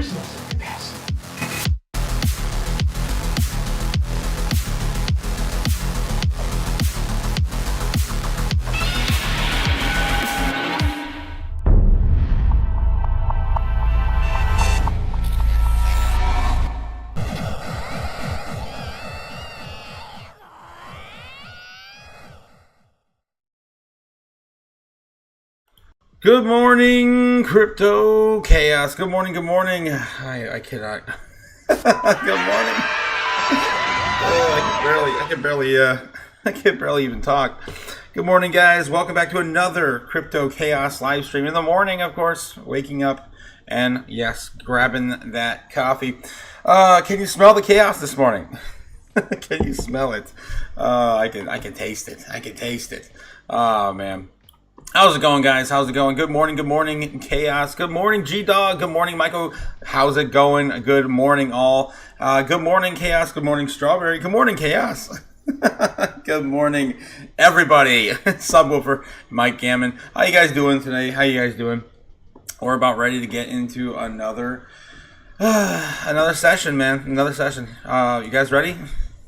crystals of capacity. Good morning, Crypto Chaos. Good morning, good morning. I cannot. Good morning. I can barely even talk. Good morning, guys. Welcome back to another Crypto Chaos live stream in the morning, of course. Waking up and, yes, grabbing that coffee. Can you smell the chaos this morning? Can you smell it? I can taste it. I can taste it. Oh, man. How's it going, guys? How's it going? Good morning, Chaos. Good morning, G-Dog. Good morning, Michael. How's it going? Good morning, all. Good morning, Chaos. Good morning, Strawberry. Good morning, Chaos. Good morning, everybody. Subwoofer, Mike Gammon. How you guys doing today? How you guys doing? We're about ready to get into another session, man. Another session. You guys ready?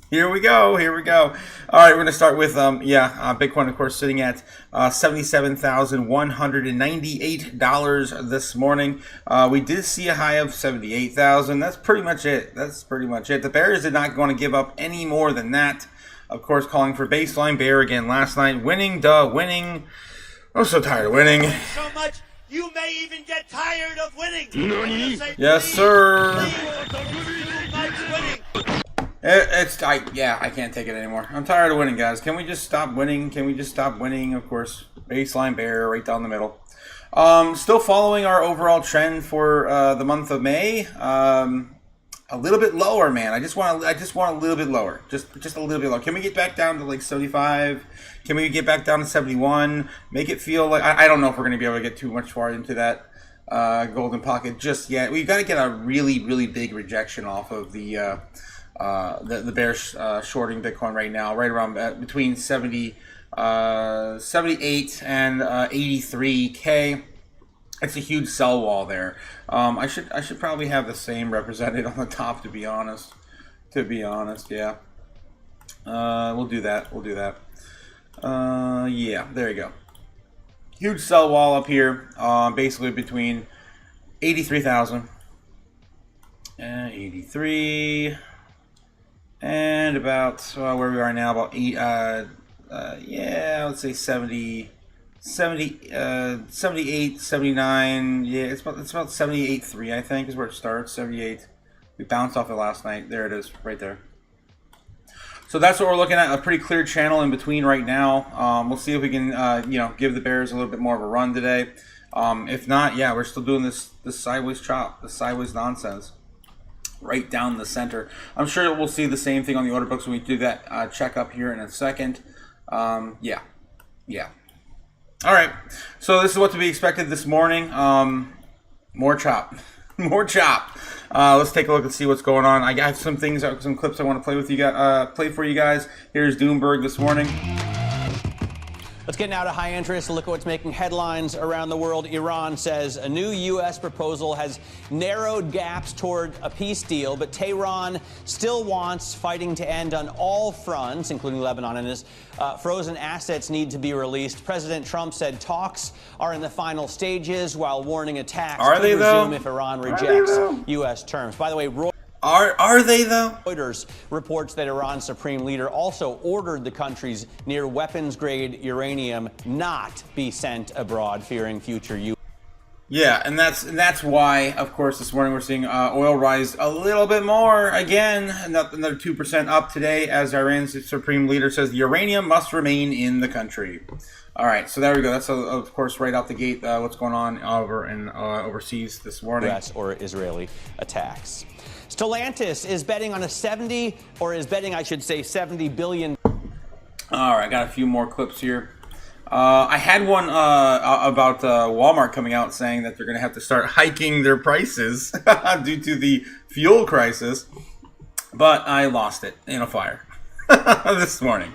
Here we go. All right, we're going to start with, Bitcoin, of course, sitting at $77,198 this morning. We did see a high of 78,000. That's pretty much it. The bears did not want to give up any more than that. Of course, calling for baseline bear again last night. Winning. I'm so tired of winning. So much, you may even get tired of winning. Yes, sir. I can't take it anymore. I'm tired of winning, guys. Can we just stop winning? Of course, baseline bear right down the middle. Still following our overall trend for the month of May. A little bit lower, man. I just want a little bit lower. Just a little bit lower. Can we get back down to like 75? Can we get back down to 71? Make it feel like I don't know if we're going to be able to get too much far into that golden pocket just yet. We've got to get a really, really big rejection off of the bears shorting Bitcoin right now, right around between 78 and 83K. It's a huge sell wall there. I should probably have the same represented on the top, to be honest. Yeah. We'll do that. Yeah, there you go. Huge sell wall up here, basically between 83,000 and 83. And about where we are now, about 8, let's say 70, 78, 79. Yeah, it's about 78.3, I think, is where it starts. 78. We bounced off it last night. There it is, right there. So that's what we're looking at. A pretty clear channel in between right now. We'll see if we can, give the bears a little bit more of a run today. If not, yeah, we're still doing this sideways chop, this sideways nonsense. Right down the center. I'm sure we'll see the same thing on the order books when we do that checkup here in a second. Yeah. All right. So this is what to be expected this morning. More chop. Let's take a look and see what's going on. I got some clips I want to play with you guys. Play for you guys. Here's Doomberg this morning. Let's get now to high interest. Look at what's making headlines around the world. Iran says a new U.S. proposal has narrowed gaps toward a peace deal, but Tehran still wants fighting to end on all fronts, including Lebanon, and his frozen assets need to be released. President Trump said talks are in the final stages, while warning attacks could resume if Iran rejects U.S. terms. By the way, Are they, though? Reuters reports that Iran's supreme leader also ordered the country's near weapons-grade uranium not be sent abroad, fearing future use. Yeah, and that's why, of course, this morning we're seeing oil rise a little bit more. Again, another 2% up today as Iran's supreme leader says the uranium must remain in the country. All right, so there we go. That's, of course, right out the gate what's going on over in overseas this morning. U.S. or Israeli attacks. Stellantis is betting on $70 billion. All right, got a few more clips here. I had one about Walmart coming out saying that they're going to have to start hiking their prices due to the fuel crisis, but I lost it in a fire this morning.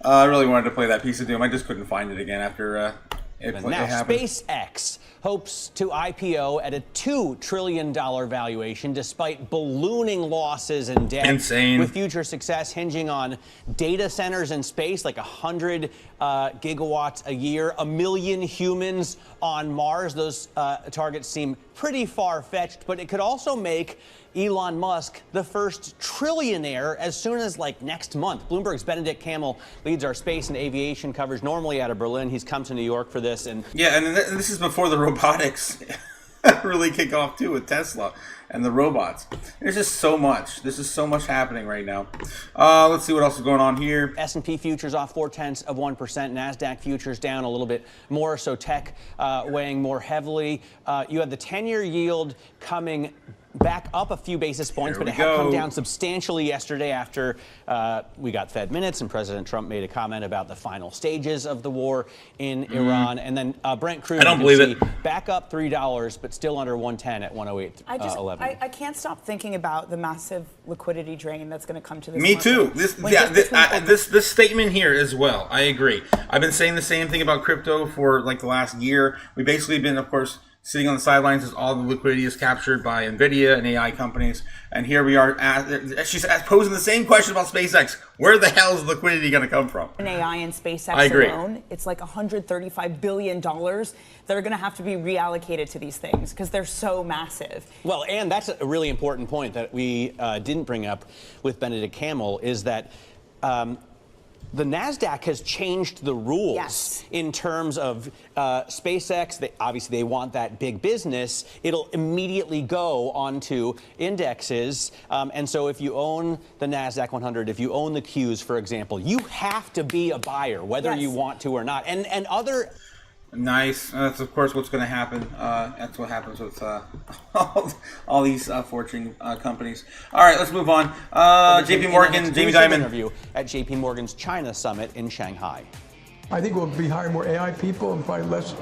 I really wanted to play that piece of Doom. I just couldn't find it again after Now, SpaceX hopes to IPO at a $2 trillion valuation despite ballooning losses and debt. Insane. With future success hinging on data centers in space, like 100 gigawatts a year, 1 million humans on Mars. Those targets seem pretty far-fetched, but it could also make Elon Musk the first trillionaire as soon as like next month. Bloomberg's Benedict Campbell leads our space and aviation coverage, normally out of Berlin. He's come to New York for this. And yeah, and this is before the robotics really kick off too with Tesla and the robots. There's just so much. There's just so much happening right now. Let's see what else is going on here. S&P futures off 0.4%. NASDAQ futures down a little bit more, so tech weighing more heavily. You had the 10-year yield coming back up a few basis points, but it had come down substantially yesterday after we got Fed minutes and President Trump made a comment about the final stages of the war in Iran. And then Brent crude, I don't believe it, back up $3, but still under 110 at 108.11. I can't stop thinking about the massive liquidity drain that's going to come to this. Me market. too. This statement here as well. I agree. I've been saying the same thing about crypto for like the last year. We've basically been, of course, sitting on the sidelines as all the liquidity is captured by NVIDIA and AI companies. And here we are, she's posing the same question about SpaceX. Where the hell is the liquidity going to come from? In AI and SpaceX alone, it's like $135 billion that are going to have to be reallocated to these things because they're so massive. Well, and that's a really important point that we didn't bring up with Benedict Campbell is that the NASDAQ has changed the rules in terms of SpaceX. Obviously, they want that big business. It'll immediately go onto indexes. And so if you own the NASDAQ 100, if you own the Qs, for example, you have to be a buyer, whether you want to or not. And other... Nice. That's, of course, what's going to happen. That's what happens with all these fortune companies. All right, let's move on. JP Morgan, Jamie Dimon. Interview at JP Morgan's China Summit in Shanghai. I think we'll be hiring more AI people and probably less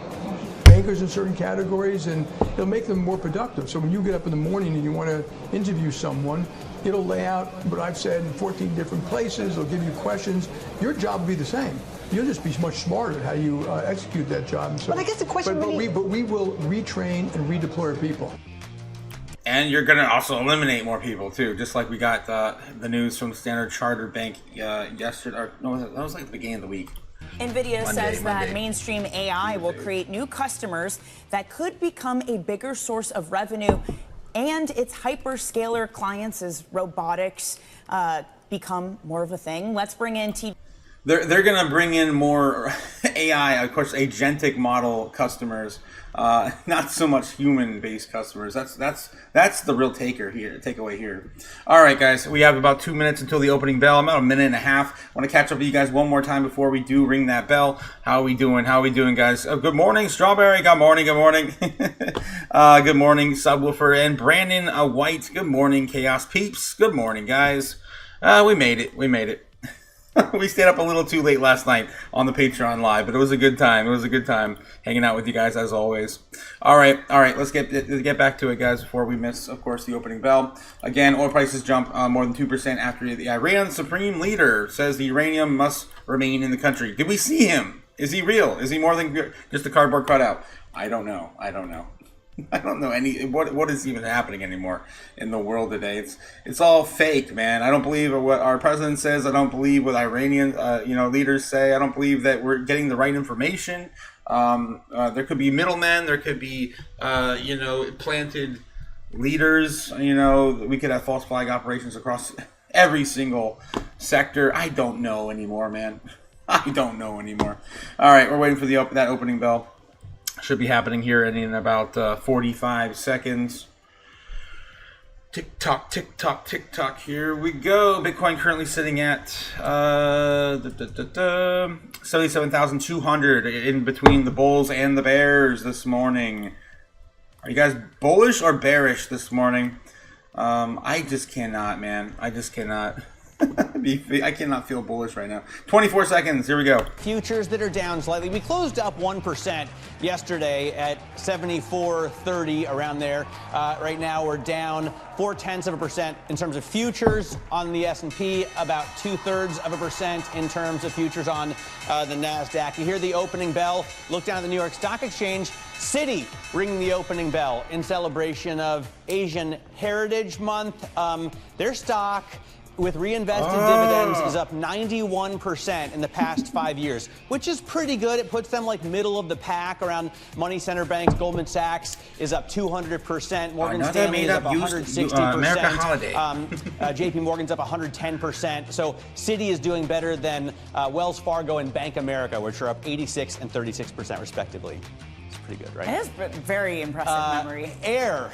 bankers in certain categories, and it'll make them more productive. So when you get up in the morning and you want to interview someone, it'll lay out what I've said in 14 different places. It'll give you questions. Your job will be the same. You'll just be much smarter at how you execute that job. So, but I guess the question but we will retrain and redeploy our people. And you're going to also eliminate more people too, just like we got the news from Standard Chartered Bank yesterday. Or, no, that was like the beginning of the week. NVIDIA says that mainstream AI will create new customers that could become a bigger source of revenue, and its hyperscaler clients as robotics become more of a thing. Let's bring in They're going to bring in more AI, of course, agentic model customers, not so much human-based customers. That's the real takeaway here. All right, guys, we have about 2 minutes until the opening bell. I'm about a minute and a half. I want to catch up with you guys one more time before we do ring that bell. How are we doing? How are we doing, guys? Good morning, Strawberry. Good morning. Good morning. Good morning, Subwoofer and Brandon White. Good morning, Chaos Peeps. Good morning, guys. We made it. We made it. We stayed up a little too late last night on the Patreon live, but it was a good time. It was a good time hanging out with you guys as always. All right. Let's get back to it, guys, before we miss, of course, the opening bell. Again, oil prices jump more than 2% after the Iran supreme leader says the uranium must remain in the country. Did we see him? Is he real? Is he more than just a cardboard cutout? I don't know. I don't know what is even happening anymore in the world today. It's all fake, man. I don't believe what our president says. I don't believe what Iranian leaders say. I don't believe that we're getting the right information. There could be middlemen. There could be planted leaders. We could have false flag operations across every single sector. I don't know anymore, man. I don't know anymore. All right, we're waiting for that opening bell. Should be happening here in about 45 seconds. Tick tock, tick tock, tick tock. Here we go. Bitcoin currently sitting at 77,200 in between the bulls and the bears this morning. Are you guys bullish or bearish this morning? I just cannot, man. I just cannot. I cannot feel bullish right now. 24 seconds. Here we go. Futures that are down slightly. We closed up 1% yesterday at 74.30, around there. Right now we're down 0.4% in terms of futures on the S&P, about 0.2% in terms of futures on the NASDAQ. You hear the opening bell. Look down at the New York Stock Exchange. Citi ringing the opening bell in celebration of Asian Heritage Month. Their stock, with reinvested dividends, is up 91% in the past 5 years, which is pretty good. It puts them like middle of the pack around money center banks. Goldman Sachs is up 200%. Morgan Stanley is up 160%. America Holiday. JP Morgan's up 110%. So Citi is doing better than Wells Fargo and Bank America, which are up 86 and 36% respectively. It's pretty good, right? It is very impressive memory. Air,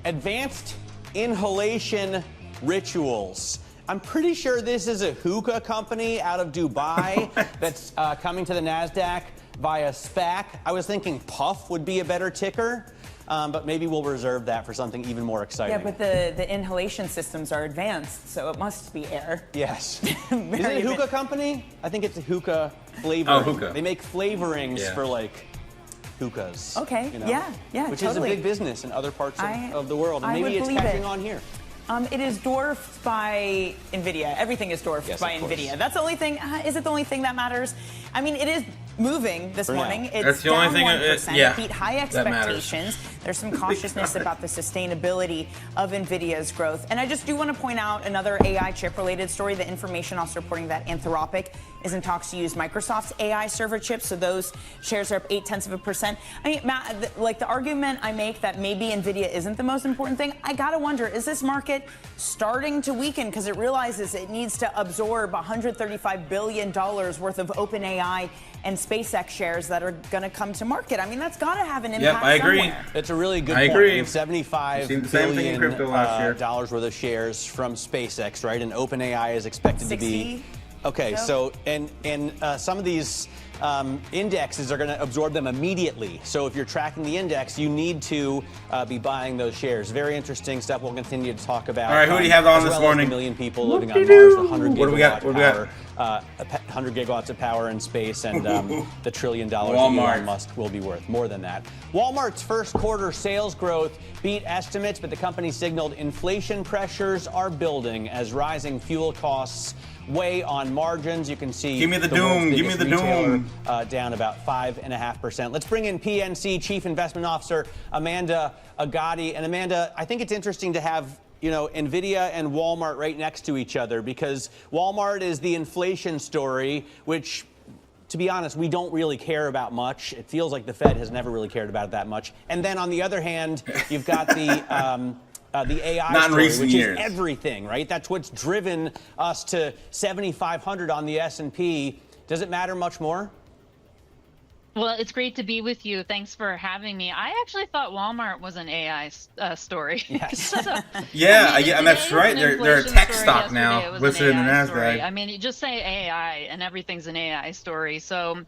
advanced inhalation rituals. I'm pretty sure this is a hookah company out of Dubai that's coming to the NASDAQ via SPAC. I was thinking Puff would be a better ticker, but maybe we'll reserve that for something even more exciting. Yeah, but the inhalation systems are advanced, so it must be air. Yes. Is it a hookah company? I think it's a hookah flavoring. Oh, hookah. They make flavorings for like hookahs. Okay, you know, yeah, which totally. is a big business in other parts of the world. And maybe it's catching on here. It is dwarfed by NVIDIA. Everything is dwarfed by NVIDIA. That's the only thing. Is it the only thing that matters? I mean, it is moving this morning. It's That's the down only thing. 1%. Yeah, It beat high expectations. There's some cautiousness about the sustainability of NVIDIA's growth. And I just do want to point out another AI chip-related story. The Information also reporting that Anthropic is in talks to use Microsoft's AI server chips. So those shares are up 0.8%. I mean, Matt, like the argument I make that maybe NVIDIA isn't the most important thing, I got to wonder, is this market starting to weaken because it realizes it needs to absorb $135 billion worth of OpenAI and SpaceX shares that are going to come to market? I mean, that's got to have an impact. Yep, I agree. Somewhere. It's a really good I point. agree. $75 billion dollars worth of shares from SpaceX, right? And OpenAI is expected to be. Okay, so and some of these indexes are going to absorb them immediately. So if you're tracking the index, you need to be buying those shares. Very interesting stuff. We'll continue to talk about. All right, who do you have on this morning? A million people living on Mars, the 100 gigawatts 100 gigawatts of power in space, and the $1 trillion that Elon Musk will be worth. More than that. Walmart's first quarter sales growth beat estimates, but the company signaled inflation pressures are building as rising fuel costs weigh on margins. You can see. Give me the doom. Give me the doom. Down about 5.5%. Let's bring in PNC Chief Investment Officer Amanda Agati. And Amanda, I think it's interesting to have NVIDIA and Walmart right next to each other, because Walmart is the inflation story, which, to be honest, we don't really care about much. It feels like the Fed has never really cared about it that much. And then on the other hand, you've got the AI story, which is everything, right? That's what's driven us to 7,500 on the S&P. Does it matter much more? Well, it's great to be with you. Thanks for having me. I actually thought Walmart was an AI story. Yes. So, yeah, and that's right. They're a tech stock now, listed in the NASDAQ. I mean, you just say AI and everything's an AI story. So,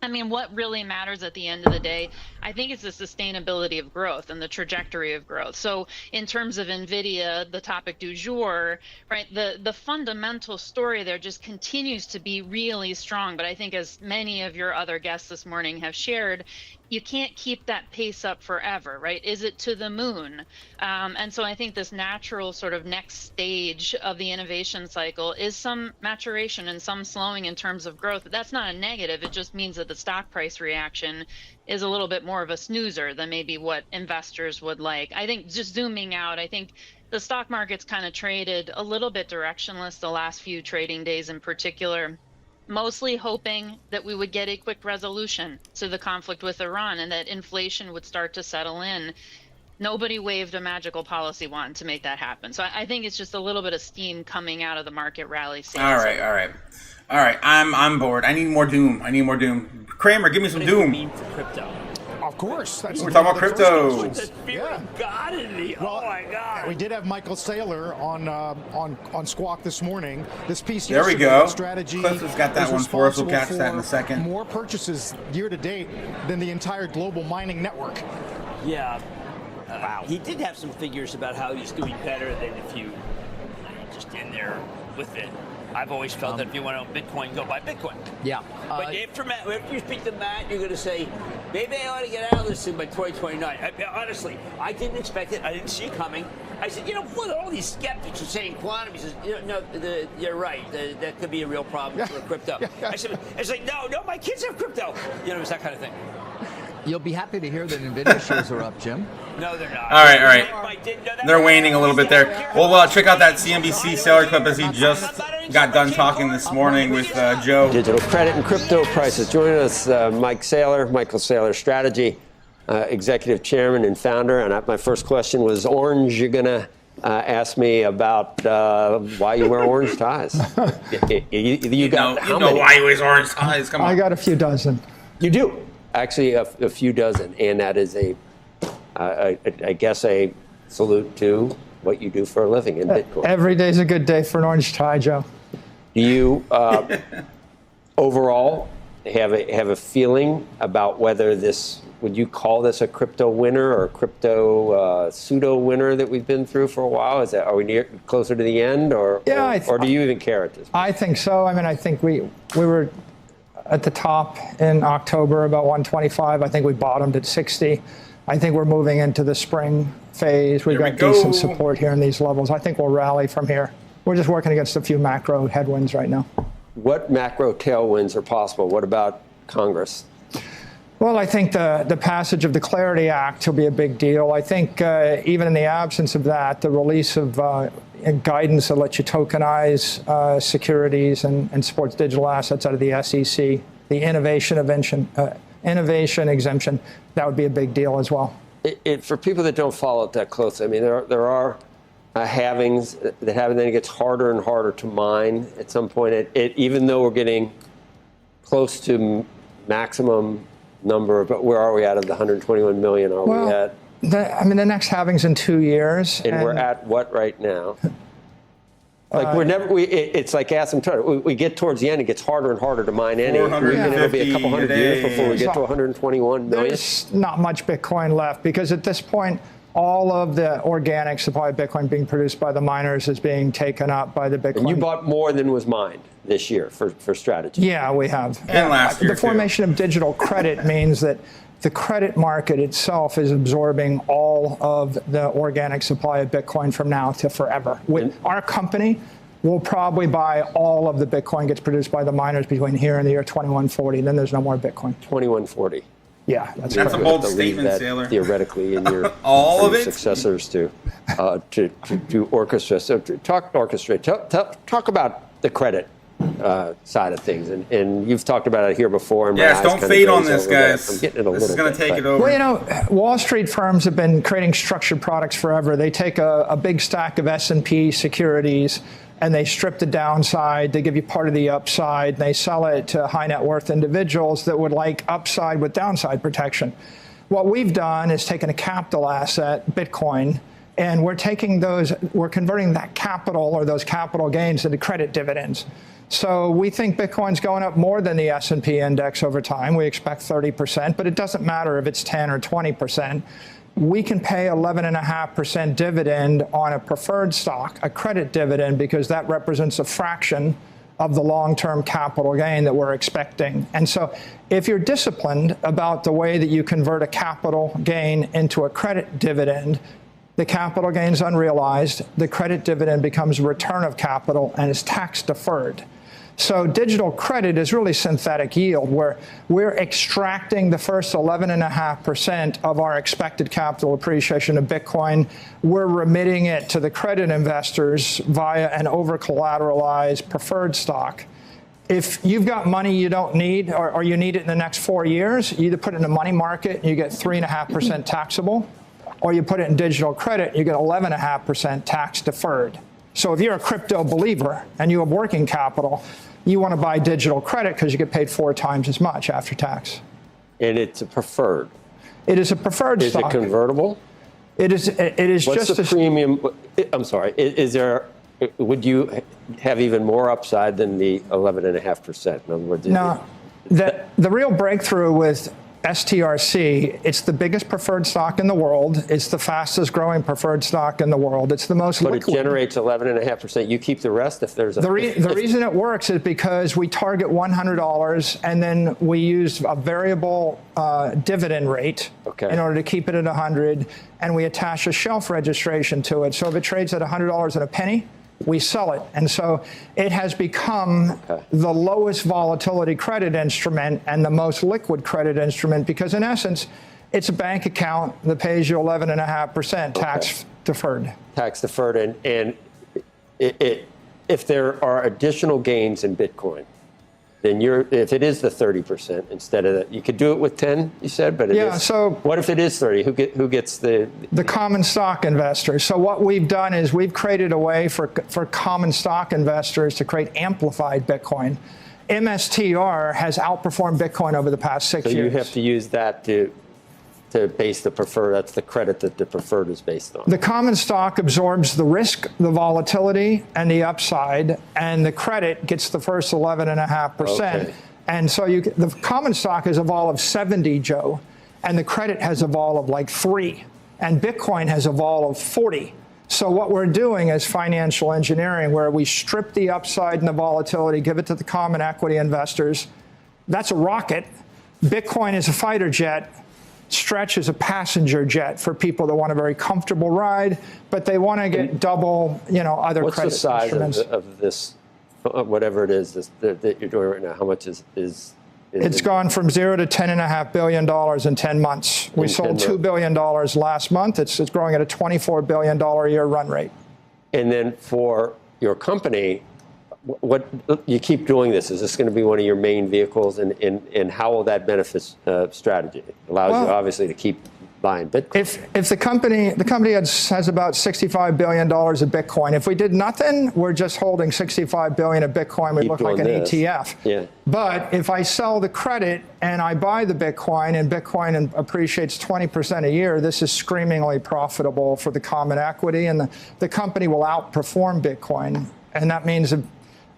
I mean, what really matters at the end of the day, I think it's the sustainability of growth and the trajectory of growth. So in terms of NVIDIA, the topic du jour, right, the fundamental story there just continues to be really strong. But I think, as many of your other guests this morning have shared, you can't keep that pace up forever, right? Is it to the moon? And so I think this natural sort of next stage of the innovation cycle is some maturation and some slowing in terms of growth. That's not a negative. It just means that the stock price reaction is a little bit more of a snoozer than maybe what investors would like. I think, just zooming out, I think the stock market's kind of traded a little bit directionless the last few trading days in particular, mostly hoping that we would get a quick resolution to the conflict with Iran and that inflation would start to settle in. Nobody waved a magical policy wand to make that happen. So I think it's just a little bit of steam coming out of the market rally. All right. I'm bored. I need more doom. Kramer, give me some doom. Mean for crypto? Of course. We're talking about crypto. The fear of God in me. Oh my God. We did have Michael Saylor on Squawk this morning. This piece there we yesterday, go. Strategy Cliff has got that one for us. We'll catch that in a second. More purchases year to date than the entire global mining network. Yeah. Wow. He did have some figures about how he's doing better than if you just in there with it. I've always felt that if you want to own Bitcoin, go buy Bitcoin. Yeah. But if you speak to Matt, you're going to say, maybe I ought to get out of this thing by 2029. Honestly, I didn't expect it. I didn't see it coming. I said, what all these skeptics are saying quantum. He says, no, you're right. That could be a real problem for crypto. I said, it's like, no, my kids have crypto. It's that kind of thing. You'll be happy to hear that NVIDIA shares are up, Jim. No, they're not. All right. They're waning a little bit there. Well, check out that CNBC Sailor clip as he just got done talking this morning with Joe. Digital credit and crypto prices. Joining us, Michael Saylor, Strategy Executive Chairman and Founder. And my first question was, Orange, you're going to ask me about why you wear orange ties. you know why he wears orange ties. Come on. I got a few dozen. You do? Actually, a few dozen. And that is I guess a salute to what you do for a living in Bitcoin. Every day's a good day for an orange tie, Joe. Do you overall have a feeling about whether would you call this a crypto winter or a crypto pseudo winter that we've been through for a while? Are we closer to the end, or do you even care at this point? I think so. I mean, I think we were at the top in October, about 125. I think we bottomed at 60. I think we're moving into the spring phase. We've got decent support here in these levels. I think we'll rally from here. We're just working against a few macro headwinds right now. What macro tailwinds are possible? What about Congress? Well, I think the passage of the Clarity Act will be a big deal. I think even in the absence of that, the release of guidance that lets you tokenize securities and supports digital assets out of the SEC, the innovation exemption, that would be a big deal as well. For people that don't follow it that closely, I mean, there are halvings that happen, then it gets harder and harder to mine at some point. Even though we're getting close to maximum number, but where are we at of the 121 million? We at? The next halving's in 2 years. And we're at what right now? Like it's like asymptotic. We get towards the end, it gets harder and harder to mine any. It'll be a couple hundred years before we get to 121 million. There's not much Bitcoin left because at this point, all of the organic supply of Bitcoin being produced by the miners is being taken up by the Bitcoin. And you bought more than was mined this year for Strategy. Yeah, we have. And last year, the formation of digital credit means that the credit market itself is absorbing all of the organic supply of Bitcoin from now to forever. Our company will probably buy all of the Bitcoin gets produced by the miners between here and the year 2140. Then there's no more Bitcoin. 2140. Yeah, that's a bold statement, Sailor. Theoretically, in your all of it successors to orchestrate. So talk about the credit side of things, and you've talked about it here before. And yes, don't fade on this, guys. I'm getting it a this is going to take it over. Well, Wall Street firms have been creating structured products forever. They take a big stack of S&P securities and they strip the downside. They give you part of the upside. And they sell it to high net worth individuals that would like upside with downside protection. What we've done is taken a capital asset, Bitcoin, and we're converting that capital or those capital gains into credit dividends. So we think Bitcoin's going up more than the S&P index over time. We expect 30%, but it doesn't matter if it's 10 or 20%. We can pay 11.5% dividend on a preferred stock, a credit dividend, because that represents a fraction of the long-term capital gain that we're expecting. And so if you're disciplined about the way that you convert a capital gain into a credit dividend, the capital gain is unrealized, the credit dividend becomes a return of capital and is tax deferred. So digital credit is really synthetic yield, where we're extracting the first 11.5% of our expected capital appreciation of Bitcoin. We're remitting it to the credit investors via an over-collateralized preferred stock. If you've got money you don't need, or you need it in the next 4 years, you either put it in a money market and you get 3.5% taxable, or you put it in digital credit, you get 11.5% tax deferred. So if you're a crypto believer and you have working capital, you want to buy digital credit because you get paid 4 times as much after tax. And it's a preferred. It is a preferred stock. Is it convertible? It is. What's just the premium? I'm sorry. Is there? Would you have even more upside than the 11.5%? In other words, no. The real breakthrough with STRC, it's the biggest preferred stock in the world. It's the fastest growing preferred stock in the world. It's the most liquid. But it generates 11.5%. You keep the rest if there's a... The reason it works is because we target $100 and then we use a variable dividend rate in order to keep it at 100, and we attach a shelf registration to it. So if it trades at $100 and a penny, we sell it. And so it has become the lowest volatility credit instrument and the most liquid credit instrument because, in essence, it's a bank account that pays you 11.5% tax deferred. Tax deferred. And if there are additional gains in Bitcoin, then if it is the 30% instead of that, you could do it with 10, you said, but so what if it is 30? Who gets the common stock investors? So what we've done is we've created a way for common stock investors to create amplified Bitcoin. MSTR has outperformed Bitcoin over the past 6 years. So you have to use that to base the preferred. That's the credit that the preferred is based on. The common stock absorbs the risk, the volatility, and the upside, and the credit gets the first 11.5%. And so the common has a vol of 70, Joe, and the credit has a vol of like 3, and Bitcoin has a vol of 40. So what we're doing is financial engineering, where we strip the upside and the volatility, give it to the common equity investors. That's a rocket. Bitcoin is a fighter jet. Stretch is a passenger jet for people that want a very comfortable ride, but they want to get double, other What's credit the size instruments. of this, whatever it is that you're doing right now? How much is it's gone from $0 to $10.5 billion in 10 months. We sold $2 billion last month. It's growing at a $24 billion a year run rate. And then for your company, what you keep doing this? Is this going to be one of your main vehicles, and how will that benefit strategy? It allows you obviously to keep buying Bitcoin. If the company has about $65 billion of Bitcoin. If we did nothing, we're just holding $65 billion of Bitcoin. We look like an ETF. Yeah. But if I sell the credit and I buy the Bitcoin, and Bitcoin appreciates 20% a year, this is screamingly profitable for the common equity, and the company will outperform Bitcoin. And that means if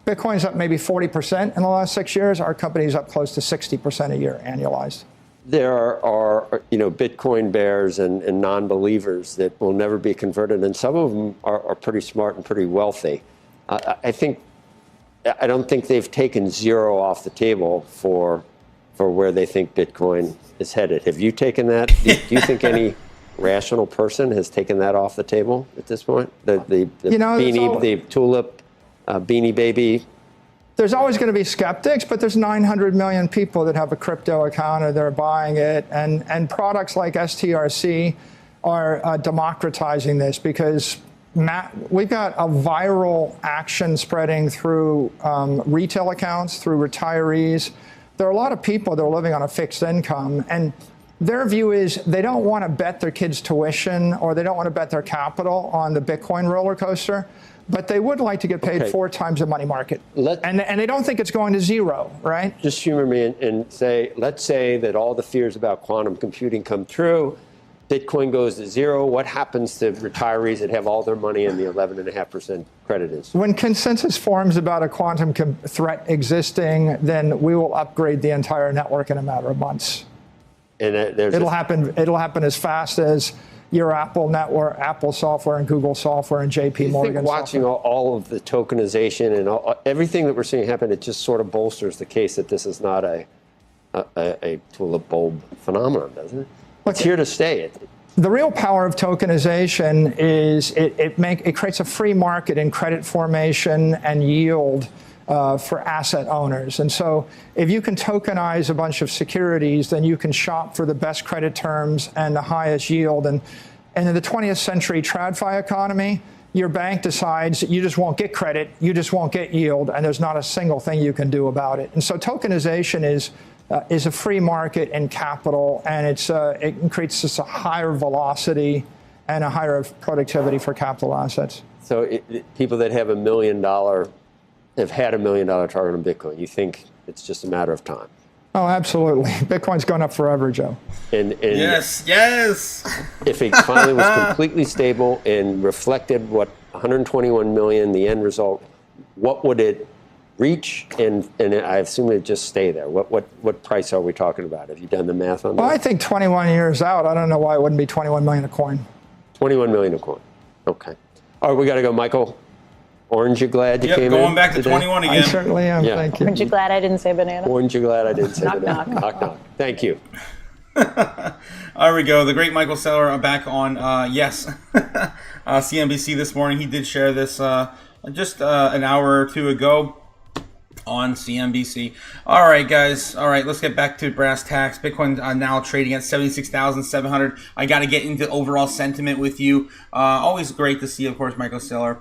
Bitcoin's up maybe 40% in the last 6 years, our company's up close to 60% a year annualized. There are Bitcoin bears and non-believers that will never be converted, and some of them are pretty smart and pretty wealthy. I don't think they've taken zero off the table for where they think Bitcoin is headed. Have you taken that? Do you think any rational person has taken that off the table at this point? The beanie, the tulip, beanie baby. There's always going to be skeptics, but there's 900 million people that have a crypto account or they're buying it. And products like STRC are democratizing this because we've got a viral action spreading through retail accounts, through retirees. There are a lot of people that are living on a fixed income, and their view is they don't want to bet their kids' tuition or they don't want to bet their capital on the Bitcoin roller coaster. But they would like to get paid 4 times the money market. And they don't think it's going to zero, right? Just humor me and say, let's say that all the fears about quantum computing come true. Bitcoin goes to zero. What happens to retirees that have all their money in the 11.5% credit instrument? When consensus forms about a quantum threat existing, then we will upgrade the entire network in a matter of months. And it'll happen as fast as your Apple network, Apple software, and Google software, and JP Morgan software. Watching all of the tokenization and everything that we're seeing happen, it just sort of bolsters the case that this is not a tulip bulb phenomenon, doesn't it? It's here to stay. The real power of tokenization is it creates a free market in credit formation and yield for asset owners. And so if you can tokenize a bunch of securities, then you can shop for the best credit terms and the highest yield. And in the 20th century TradFi economy, your bank decides you just won't get credit, you just won't get yield, and there's not a single thing you can do about it. And so tokenization is a free market in capital, and it creates just a higher velocity and a higher productivity for capital assets. So people that have have had $1 million target on Bitcoin, you think it's just a matter of time? Oh, absolutely. Bitcoin's gone up forever, Joe. And yes. If it finally was completely stable and reflected what 121 million, the end result, what would it reach, and I assume it just stay there? What price are we talking about? Have you done the math on that? Well, I think 21 years out, I don't know why it wouldn't be 21 million a coin. 21 million a coin. Okay. All right, we got to go, Michael. Orange, you glad you came in? Going back to today? 21 again. I certainly am. Yeah. Thank you. Aren't you glad I didn't say banana? Orange, you glad I didn't say Knock, that? knock. Knock, knock. Thank you. There we go. The great Michael Saylor back on, CNBC this morning. He did share this just an hour or two ago on CNBC. All right, guys. All right, let's get back to brass tacks. Bitcoin now trading at 76,700. I got to get into overall sentiment with you. Always great to see, of course, Michael Saylor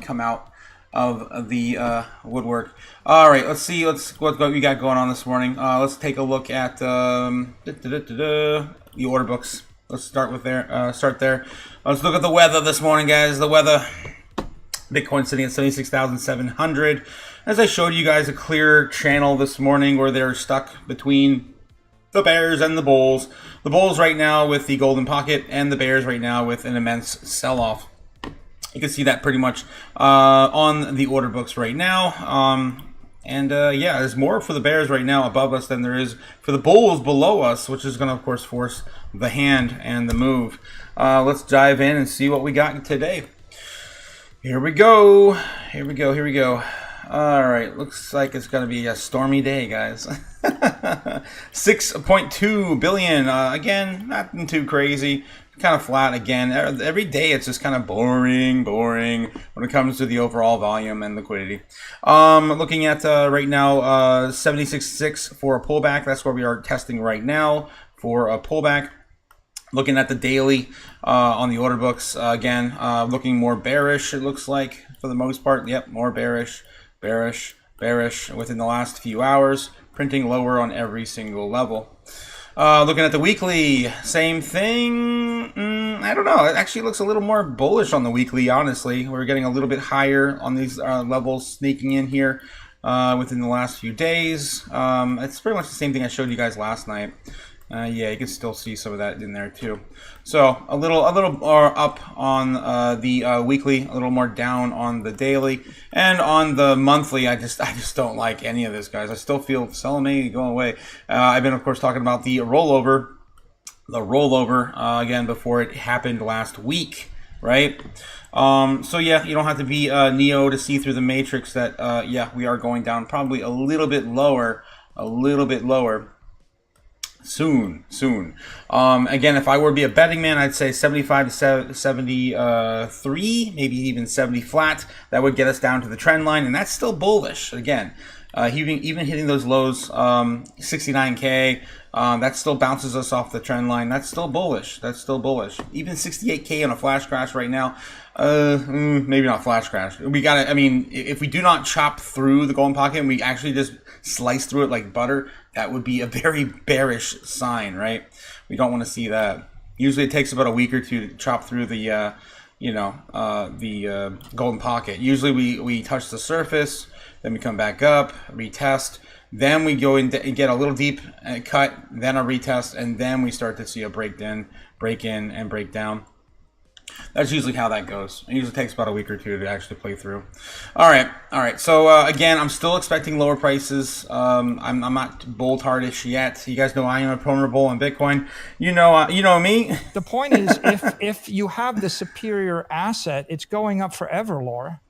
come out of the woodwork. All right, let's see what we got going on this morning. Let's take a look at the order books. Let's start with there. Start there. Let's look at the weather this morning, guys. The weather. Bitcoin sitting at 76,700. As I showed you guys a clear channel this morning where they're stuck between the bears and the bulls. The bulls right now with the golden pocket, and the bears right now with an immense sell-off. You can see that pretty much on the order books right now. There's more for the bears right now above us than there is for the bulls below us, which is going to, of course, force the hand and the move. Let's dive in and see what we got today. Here we go. All right, looks like it's going to be a stormy day, guys. 6.2 billion. Again, nothing too crazy. Kind of flat again. Every day it's just kind of boring when it comes to the overall volume and liquidity. Looking at right now 76.6 for a pullback. That's where we are testing right now for a pullback. Looking at the daily on the order books, again, looking more bearish, it looks like, for the most part. Yep, more bearish within the last few hours, printing lower on every single level. Looking at the weekly, same thing. I don't know. It actually looks a little more bullish on the weekly, honestly. We're getting a little bit higher on these levels sneaking in here within the last few days. It's pretty much the same thing I showed you guys last night. You can still see some of that in there too. So a little more up on the weekly, a little more down on the daily, and on the monthly. I just don't like any of this, guys. I still feel selling me going away. I've been, of course, talking about the rollover, again before it happened last week, right? You don't have to be Neo to see through the matrix that we are going down probably a little bit lower. Soon. Again, if I were to be a betting man, I'd say 75 to 73, maybe even 70 flat. That would get us down to the trend line, and that's still bullish. Again, even hitting those lows, 69K, that still bounces us off the trend line. That's still bullish. Even 68K on a flash crash right now. Maybe not flash crash. We gotta. I mean, if we do not chop through the golden pocket and we actually just slice through it like butter, that would be a very bearish sign, right? We don't want to see that. Usually, it takes about a week or two to chop through the, golden pocket. Usually, we touch the surface, then we come back up, retest, then we go in and get a little deep cut, then a retest, and then we start to see a break in, and break down. That's usually how that goes. It usually takes about a week or two to actually play through. All right. So again, I'm still expecting lower prices. I'm not bull tardish yet. You guys know I am a promoter bull on Bitcoin. You know me. The point is, if you have the superior asset, it's going up forever, Laura.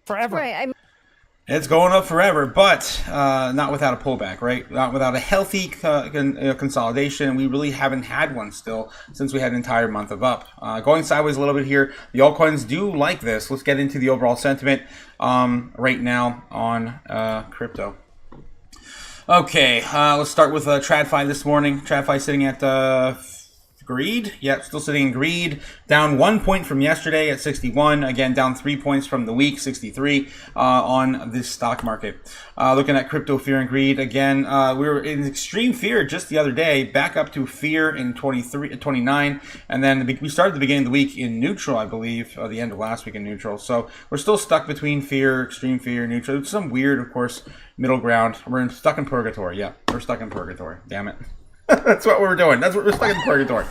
Forever. Right. It's going up forever, but not without a pullback, right? Not without a healthy consolidation. We really haven't had one still since we had an entire month of up. Going sideways a little bit here. The altcoins do like this. Let's get into the overall sentiment right now on crypto. Okay, let's start with TradFi this morning. TradFi sitting at greed. Yep, still sitting in greed. Down 1 point from yesterday at 61. Again, down 3 points from the week, 63 on this stock market. Looking at crypto fear and greed. Again, we were in extreme fear just the other day, back up to fear in 29. And then we started the beginning of the week in neutral, I believe, the end of last week in neutral. So we're still stuck between fear, extreme fear, neutral. It's some weird, of course, middle ground. We're stuck in purgatory. Yeah, we're stuck in purgatory. Damn it. That's what we're doing. That's what we're stuck in purgatory.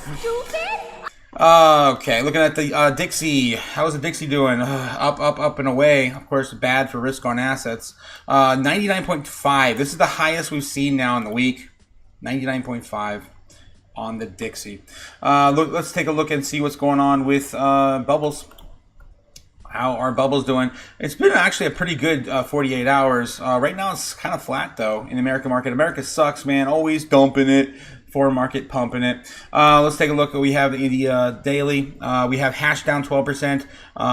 Okay, looking at the Dixie. How's the Dixie doing? Up and away. Of course, bad for risk on assets. 99.5. This is the highest we've seen now in the week. 99.5 on the Dixie. Let's take a look and see what's going on with bubbles. How are bubbles doing? It's been actually a pretty good 48 hours. Right now it's kind of flat though in the American market. America sucks, man. Always dumping it. Foreign market pumping it. Let's take a look. We have the daily. We have hash down 12%.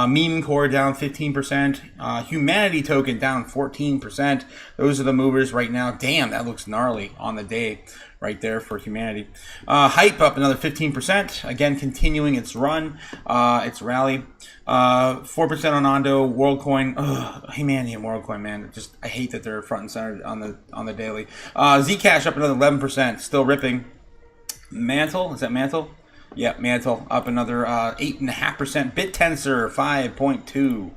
Meme core down 15%. Humanity token down 14%. Those are the movers right now. Damn, that looks gnarly on the day right there for humanity. Hype up another 15%. Again, continuing its run, its rally. 4% on Ondo, WorldCoin. Humanity and WorldCoin, man. I hate that they're front and center on the daily. Zcash up another 11%, still ripping. Mantle, is that Mantle? Yep, Mantle up another 8.5%. BitTensor 5.2.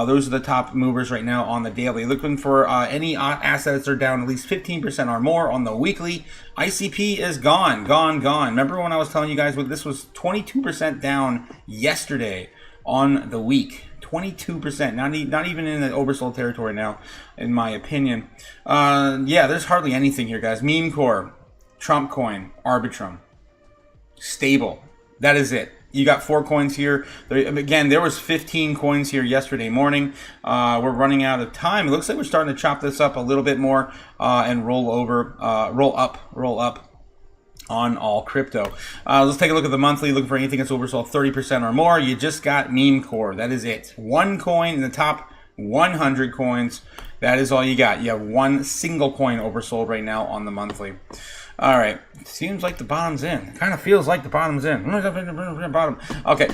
Those are the top movers right now on the daily. Looking for any assets that are down at least 15% or more on the weekly. ICP is gone. Remember when I was telling you guys this was 22% down yesterday on the week? 22%. Not even in the oversold territory now, in my opinion. Yeah, there's hardly anything here, guys. Meme Core, Trump Coin, Arbitrum, stable. That is it. You got 4 coins here. Again, there was 15 coins here yesterday morning. We're running out of time. It looks like we're starting to chop this up a little bit more and roll up on all crypto. Let's take a look at the monthly. Looking for anything that's oversold 30% or more. You just got Meme Core. That is it. 1 coin in the top 100 coins. That is all you got. You have 1 single coin oversold right now on the monthly. All right, seems like the bottom's in. It kind of feels like the bottom's in. Bottom. Okay,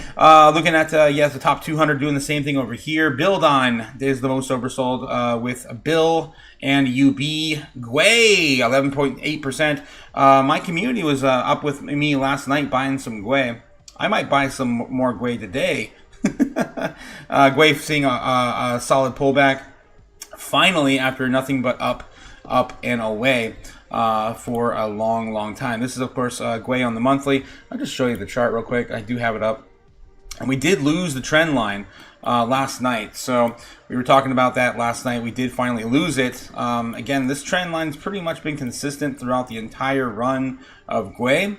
looking at the top 200 doing the same thing over here. Build on is the most oversold with Bill and UB Gwei 11.8%. My community was up with me last night buying some Gwei. I might buy some more Gwei today. Gwei seeing a solid pullback. Finally, after nothing but up and away. For a long time. This is, of course, Gwei on the monthly. I'll just show you the chart real quick. I do have it up. And we did lose the trend line last night. So we were talking about that last night. We did finally lose it. Again, this trend line's pretty much been consistent throughout the entire run of Gwei.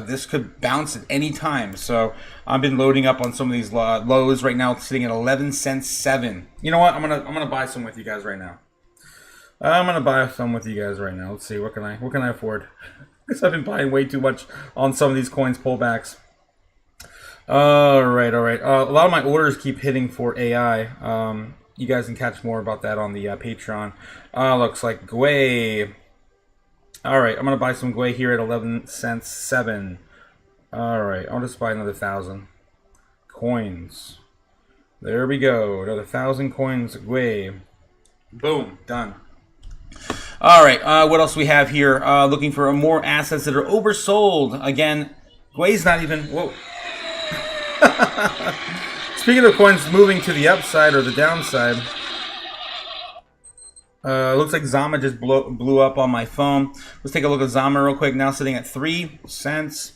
This could bounce at any time. So I've been loading up on some of these lows right now, sitting at 11 cents 7. You know what? I'm gonna buy some with you guys right now. Let's see, what can I afford? Because I've been buying way too much on some of these coins pullbacks. All right. A lot of my orders keep hitting for AI. You guys can catch more about that on the Patreon. Looks like Gwei. All right, I'm gonna buy some Gwei here at 11 cents 7. All right, I'll just buy another 1,000 coins. There we go, another 1,000 coins Gwei. Boom, done. All right, what else we have here? Looking for more assets that are oversold. Again, Gwei's not even... Whoa. Speaking of coins moving to the upside or the downside, looks like Zama just blew up on my phone. Let's take a look at Zama real quick. Now sitting at 3 cents.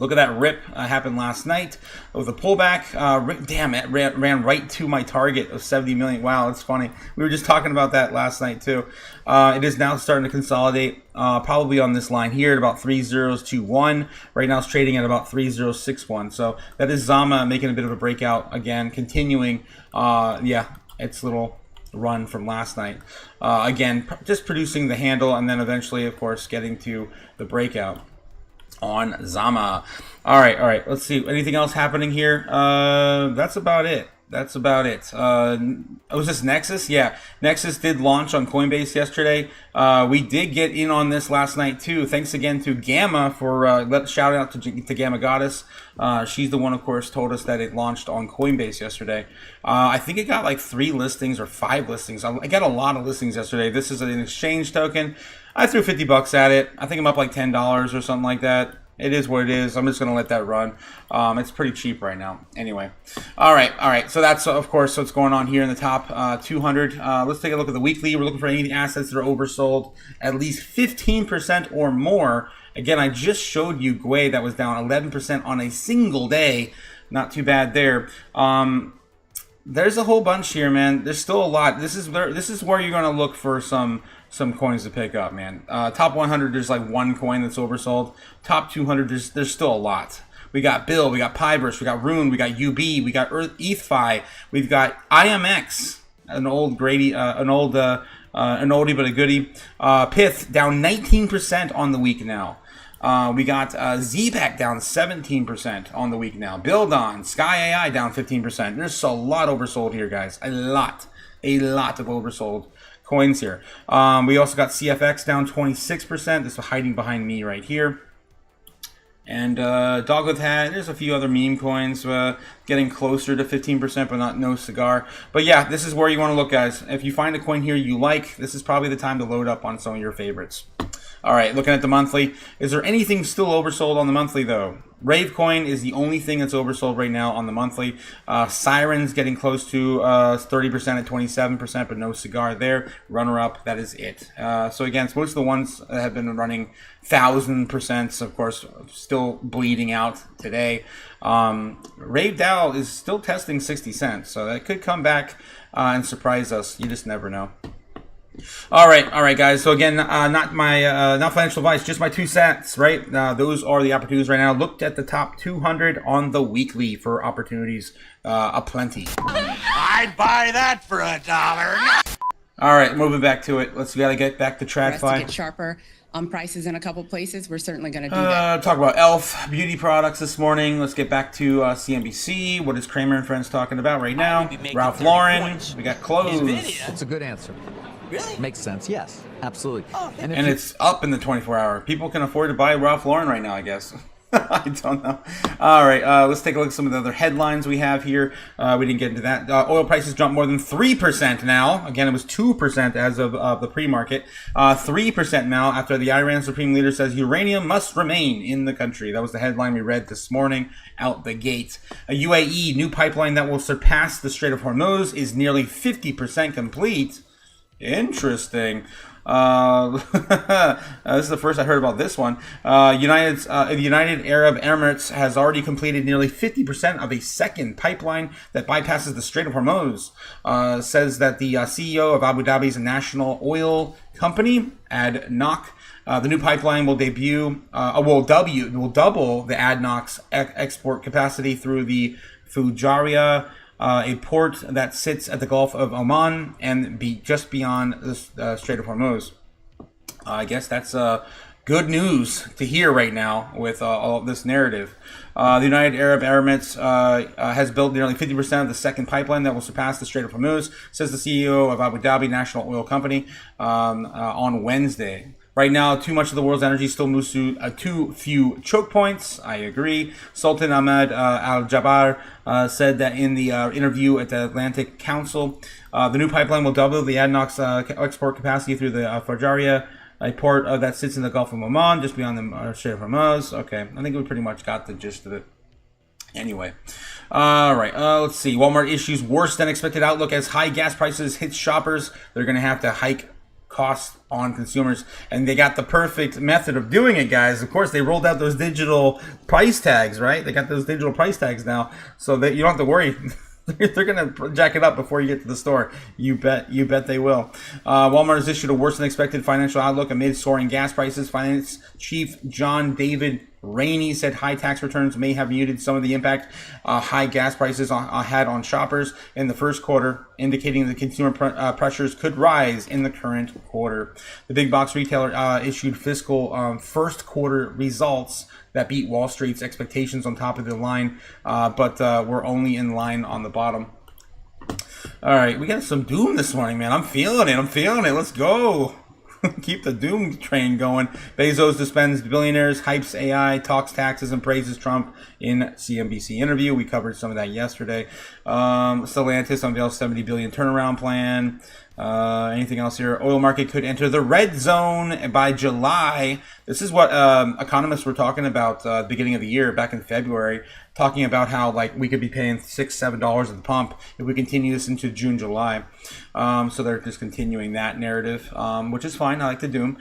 Look at that rip happened last night with a pullback. Damn, it ran right to my target of 70 million. Wow, it's funny. We were just talking about that last night too. It is now starting to consolidate, probably on this line here at about 3021. Right now it's trading at about 3061. So that is Zama making a bit of a breakout again, continuing. Its little run from last night. Again, just producing the handle and then eventually, of course, getting to the breakout on Zama. All right. Let's see. Anything else happening here? That's about it. Was this Nexus? Yeah, Nexus did launch on Coinbase yesterday. We did get in on this last night too. Thanks again to Gamma for shout out to Gamma Goddess. She's the one, of course, told us that it launched on Coinbase yesterday. I think it got like 3 listings or 5 listings. I got a lot of listings yesterday. This is an exchange token. I threw $50 at it. I think I'm up like $10 or something like that. It is what it is. I'm just going to let that run. It's pretty cheap right now. Anyway. All right. So that's, of course, what's going on here in the top 200. Let's take a look at the weekly. We're looking for any assets that are oversold at least 15% or more Again, I just showed you Gwei that was down 11% on a single day. Not too bad there. There's a whole bunch here, man. There's still a lot. This is where you're going to look for some coins to pick up, man. Top 100, there's like one coin that's oversold. Top 200, there's still a lot. We got Bill, we got Pyverse, we got Rune, we got UB, we got ETHFi, we've got IMX, an old oldie but a goodie. Pith down 19% on the week now. We got ZPAC down 17% on the week now. Buildon, Sky AI down 15%. There's a lot oversold here, guys. A lot of oversold coins here. We also got CFX down 26%. This is hiding behind me right here. And Dog with Hat, there's a few other meme coins getting closer to 15%, but not no cigar. But yeah, this is where you want to look, guys. If you find a coin here you like, this is probably the time to load up on some of your favorites. All right, looking at the monthly. Is there anything still oversold on the monthly, though? Ravecoin is the only thing that's oversold right now on the monthly. Siren's getting close to 30% at 27%, but no cigar there. Runner-up, that is it. So again, it's most of the ones that have been running 1,000%, of course, still bleeding out today. Rave DAO is still testing 60 cents, so that could come back and surprise us. You just never know. All right, guys. So again, not financial advice, just my 2 cents, right? Those are the opportunities right now. Looked at the top 200 on the weekly for opportunities aplenty. I'd buy that for $1. All right, moving back to it. We gotta get back to TradFi. To get sharper on prices in a couple places, we're certainly going to do that. Talk about Elf beauty products this morning. Let's get back to CNBC. What is Kramer and Friends talking about right now? Ralph Lauren. We got clothes. That's a good answer. Really? Makes sense. Yes, absolutely. Oh, and it's up in the 24-hour. People can afford to buy Ralph Lauren right now, I guess. I don't know. All right, let's take a look at some of the other headlines we have here. We didn't get into that. Oil prices jumped more than 3% now. Again, it was 2% as of the pre-market. 3% now after the Iran Supreme Leader says uranium must remain in the country. That was the headline we read this morning out the gate. A UAE new pipeline that will surpass the Strait of Hormuz is nearly 50% complete. Interesting. This is the first I heard about this one. The United Arab Emirates has already completed nearly 50% of a second pipeline that bypasses the Strait of Hormuz. Says that the CEO of Abu Dhabi's national oil company, ADNOC. The new pipeline will double the ADNOC's export capacity through the Fujairah, a port that sits at the Gulf of Oman and just beyond the Strait of Hormuz. I guess that's good news to hear right now with all of this narrative. The United Arab Emirates has built nearly 50% of the second pipeline that will surpass the Strait of Hormuz, says the CEO of Abu Dhabi National Oil Company on Wednesday. Right now, too much of the world's energy still moves through too few choke points. I agree. Sultan Ahmed Al-Jaber said that in the interview at the Atlantic Council. The new pipeline will double the ADNOC's export capacity through the Fujairah, a port that sits in the Gulf of Oman, just beyond the Strait of Hormuz. Okay, I think we pretty much got the gist of it. Anyway, all right, let's see. Walmart issues worse than expected outlook as high gas prices hit shoppers. They're going to have to hike costs on consumers, and they got the perfect method of doing it, guys. Of course, they rolled out those digital price tags, right? They got those digital price tags now, so that you don't have to worry. They're gonna jack it up before you get to the store. You bet they will. Walmart has issued a worse than expected financial outlook amid soaring gas prices. Finance Chief John David Rainey said high tax returns may have muted some of the impact high gas prices had on shoppers in the first quarter, indicating that consumer pressures could rise in the current quarter. The big box retailer issued fiscal first quarter results that beat Wall Street's expectations on top of the line, but we're only in line on the bottom. All right, we got some doom this morning, man. I'm feeling it. Let's go. Keep the doom train going. Bezos dispends billionaires, hypes AI, talks taxes, and praises Trump in CNBC interview. We covered some of that yesterday. Stellantis unveils $70 billion turnaround plan. Anything else here? Oil market could enter the red zone by July. This is what economists were talking about the beginning of the year, back in February, talking about how like we could be paying $6-7 at the pump if we continue this into June, July. So they're just continuing that narrative, which is fine. I like the doom.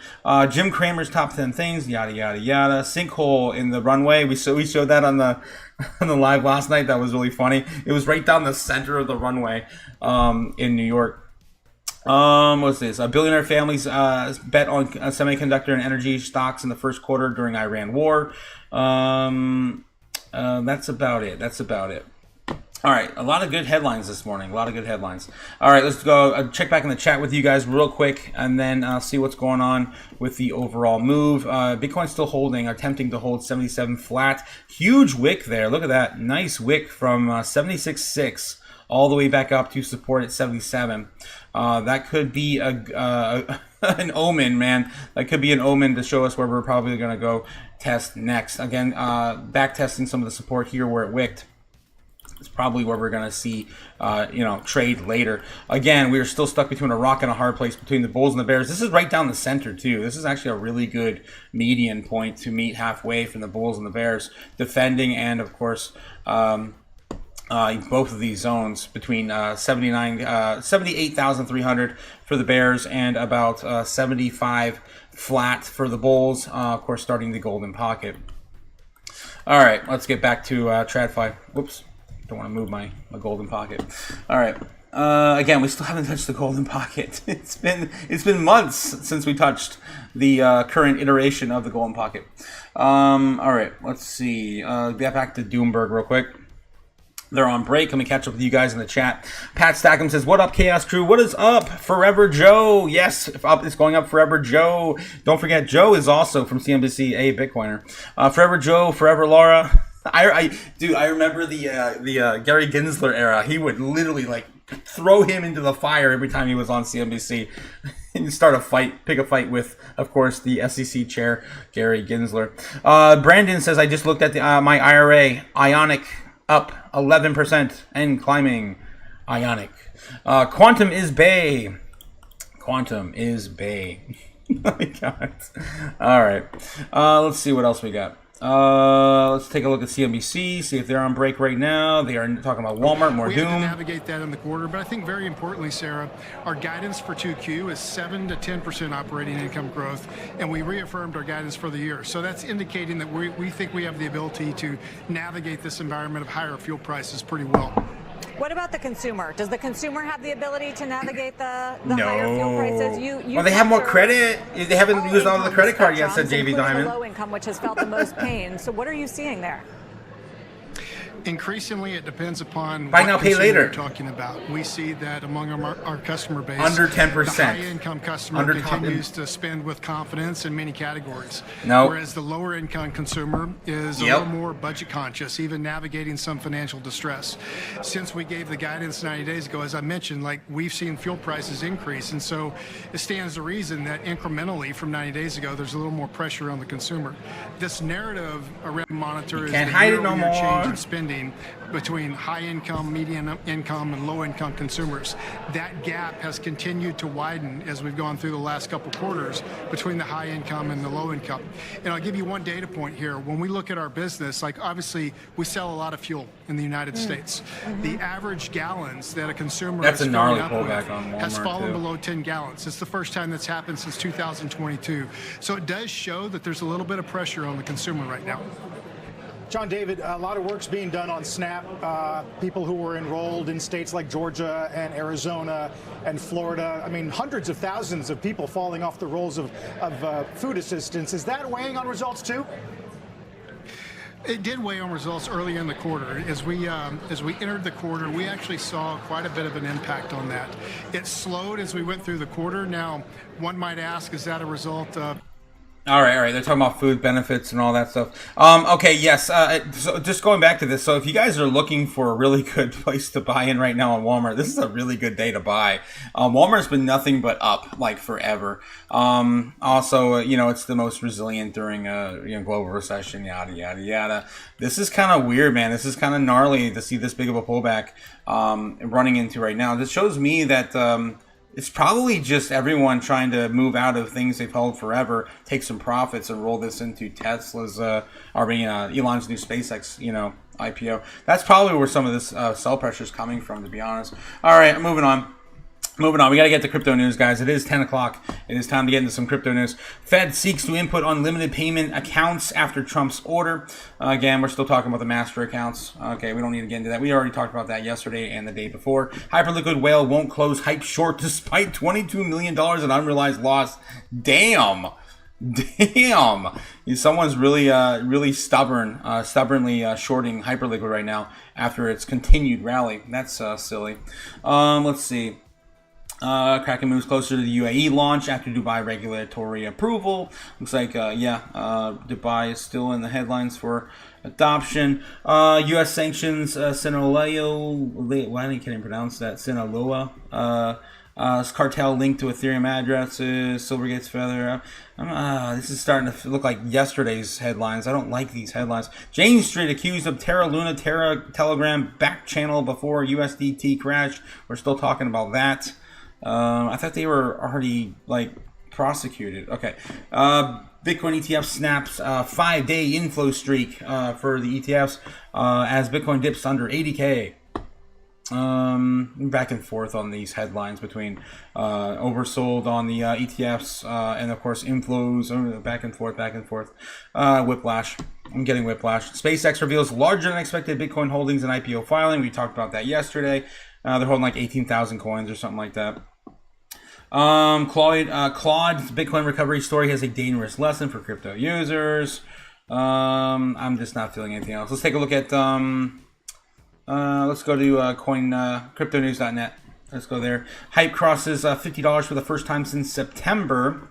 Jim Cramer's top 10 things, yada yada yada. Sinkhole in the runway. We showed that on the on the live last night. That was really funny. It was right down the center of the runway in New York. What's this? Billionaire families bet on semiconductor and energy stocks in the first quarter during Iran war. That's about it. All right, a lot of good headlines this morning. A lot of good headlines. All right, let's go check back in the chat with you guys real quick, and then see what's going on with the overall move. Bitcoin still holding, attempting to hold 77 flat. Huge wick there. Look at that. Nice wick from 76.6 all the way back up to support at 77. That could be an omen, man. That could be an omen to show us where we're probably going to go test next. Again, back testing some of the support here where it wicked. It's probably where we're going to see, trade later. Again, we are still stuck between a rock and a hard place between the bulls and the bears. This is right down the center, too. This is actually a really good median point to meet halfway from the bulls and the bears, defending and, of course, both of these zones between 78,300 for the bears and about 75 flat for the bulls, of course, starting the golden pocket. All right, let's get back to TradFi. Whoops. Don't want to move my golden pocket. All right. Again, we still haven't touched the golden pocket. It's been months since we touched the current iteration of the golden pocket. All right. Let's see. Get back to Doomberg real quick. They're on break. Let me catch up with you guys in the chat. Pat Stackham says, "What up, Chaos Crew? What is up, Forever Joe?" Yes, it's going up, Forever Joe. Don't forget, Joe is also from CNBC, a Bitcoiner. Forever Joe, Forever Laura. I remember the Gary Gensler era. He would literally like throw him into the fire every time he was on CNBC and start a fight, pick a fight with, of course, the SEC chair, Gary Gensler. Brandon says, "I just looked at my IRA, Ionic, up 11% and climbing. Ionic. Quantum is Bay. Quantum is Bay." Oh my God. All right. Let's see what else we got. Let's take a look at CNBC, see if they're on break right now. They are talking about Walmart, more we doom. We have to navigate that in the quarter, but I think very importantly, Sarah, our guidance for 2Q is 7 to 10% operating income growth, and we reaffirmed our guidance for the year. So that's indicating that we think we have the ability to navigate this environment of higher fuel prices pretty well. What about the consumer? Does the consumer have the ability to navigate the higher fuel prices? Well, they have more credit. They haven't used all the credit card yet, said JV Diamond. Low income, which has felt the most pain. So what are you seeing there? Increasingly, it depends upon buy now, pay later. You're talking about. We see that among our customer base, under 10%. The high-income customer continues to spend with confidence in many categories. No. Whereas the lower-income consumer is a little more budget conscious, even navigating some financial distress. Since we gave the guidance 90 days ago, as I mentioned, like we've seen fuel prices increase, and so it stands to reason that incrementally from 90 days ago, there's a little more pressure on the consumer. This narrative around Monitor is the year-over-year change in spending between high income, median income, and low income consumers. That gap has continued to widen as we've gone through the last couple quarters between the high income and the low income. And I'll give you one data point here. When we look at our business, like obviously we sell a lot of fuel in the United States. The average gallons that a consumer that's is a gnarly filling up pullback with on Walmart has fallen too. below 10 gallons. It's the first time that's happened since 2022. So it does show that there's a little bit of pressure on the consumer right now. John David, a lot of work's being done on SNAP. People who were enrolled in states like Georgia and Arizona and Florida. I mean, hundreds of thousands of people falling off the rolls of food assistance. Is that weighing on results too? It did weigh on results early in the quarter. As we entered the quarter, we actually saw quite a bit of an impact on that. It slowed as we went through the quarter. Now, one might ask, is that a result of... All right. They're talking about food benefits and all that stuff. Okay, yes. So just going back to this. So if you guys are looking for a really good place to buy in right now on Walmart, this is a really good day to buy. Walmart's been nothing but up like forever. Also, it's the most resilient during a global recession. Yada yada yada. This is kind of weird, man. This is kind of gnarly to see this big of a pullback running into right now. This shows me that. It's probably just everyone trying to move out of things they've held forever, take some profits, and roll this into Tesla's, Elon's new SpaceX, IPO. That's probably where some of this sell pressure is coming from, to be honest. All right, moving on. We got to get to crypto news, guys. It is 10 o'clock. It is time to get into some crypto news. Fed seeks to input unlimited payment accounts after Trump's order. Again, we're still talking about the master accounts. Okay, we don't need to get into that. We already talked about that yesterday and the day before. Hyperliquid whale won't close hype short despite $22 million in unrealized loss. Damn. Someone's really stubbornly shorting Hyperliquid right now after its continued rally. That's silly. Let's see. Kraken moves closer to the UAE launch after Dubai regulatory approval. Looks like, Dubai is still in the headlines for adoption. U.S. sanctions Sinaloa. Why can't I pronounce that? Sinaloa. Cartel linked to Ethereum addresses. Silvergate's feather. This is starting to look like yesterday's headlines. I don't like these headlines. Jane Street accused of Terra Luna Telegram back channel before USDT crash. We're still talking about that. I thought they were already prosecuted. Okay. Bitcoin ETF snaps 5-day inflow streak for the ETFs as Bitcoin dips under 80K. Back and forth on these headlines between oversold on the ETFs and of course inflows, back and forth. Whiplash. I'm getting whiplash. SpaceX reveals larger than expected Bitcoin holdings in IPO filing. We talked about that yesterday. They're holding 18,000 coins or something like that. Claude's Bitcoin recovery story has a dangerous lesson for crypto users. I'm just not feeling anything else. Let's take a look at let's go to cryptonews.net. Let's go there. Hype crosses $50 for the first time since September.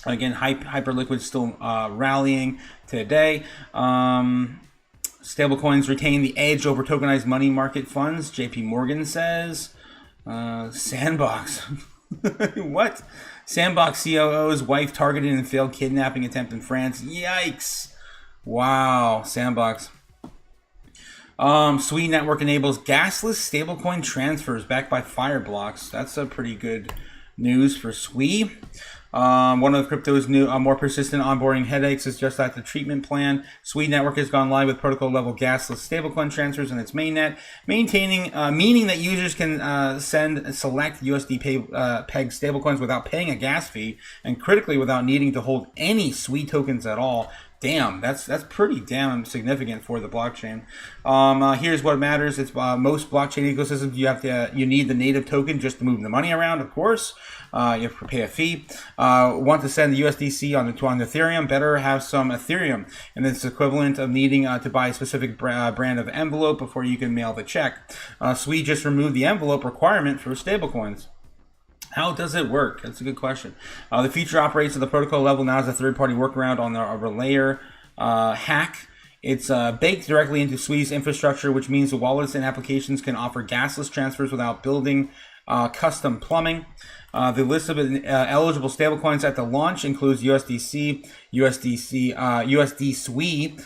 Again, Hyperliquid still rallying today. Stablecoins retain the edge over tokenized money market funds, JP Morgan says. Sandbox. What? Sandbox COO's wife targeted in failed kidnapping attempt in France. Yikes. Wow. Sandbox. Sui network enables gasless stablecoin transfers backed by Fireblocks. That's a pretty good news for Sui. One of crypto's new, more persistent onboarding headaches is just that the treatment plan. Sui network has gone live with protocol level gasless stablecoin transfers in its mainnet, meaning that users can send select USD peg stablecoins without paying a gas fee, and critically without needing to hold any Sui tokens at all. Damn, that's pretty damn significant for the blockchain. Here's what matters: it's most blockchain ecosystems you need the native token just to move the money around. Of course, you have to pay a fee. Want to send the USDC on Ethereum? Better have some Ethereum, and it's equivalent of needing to buy a specific brand of envelope before you can mail the check. Sui just removed the envelope requirement for stablecoins. How does it work? That's a good question. The feature operates at the protocol level now as a third-party workaround on the relayer hack. It's baked directly into Sui's infrastructure, which means the wallets and applications can offer gasless transfers without building custom plumbing. The list of eligible stablecoins at the launch includes USDC, USD Sui,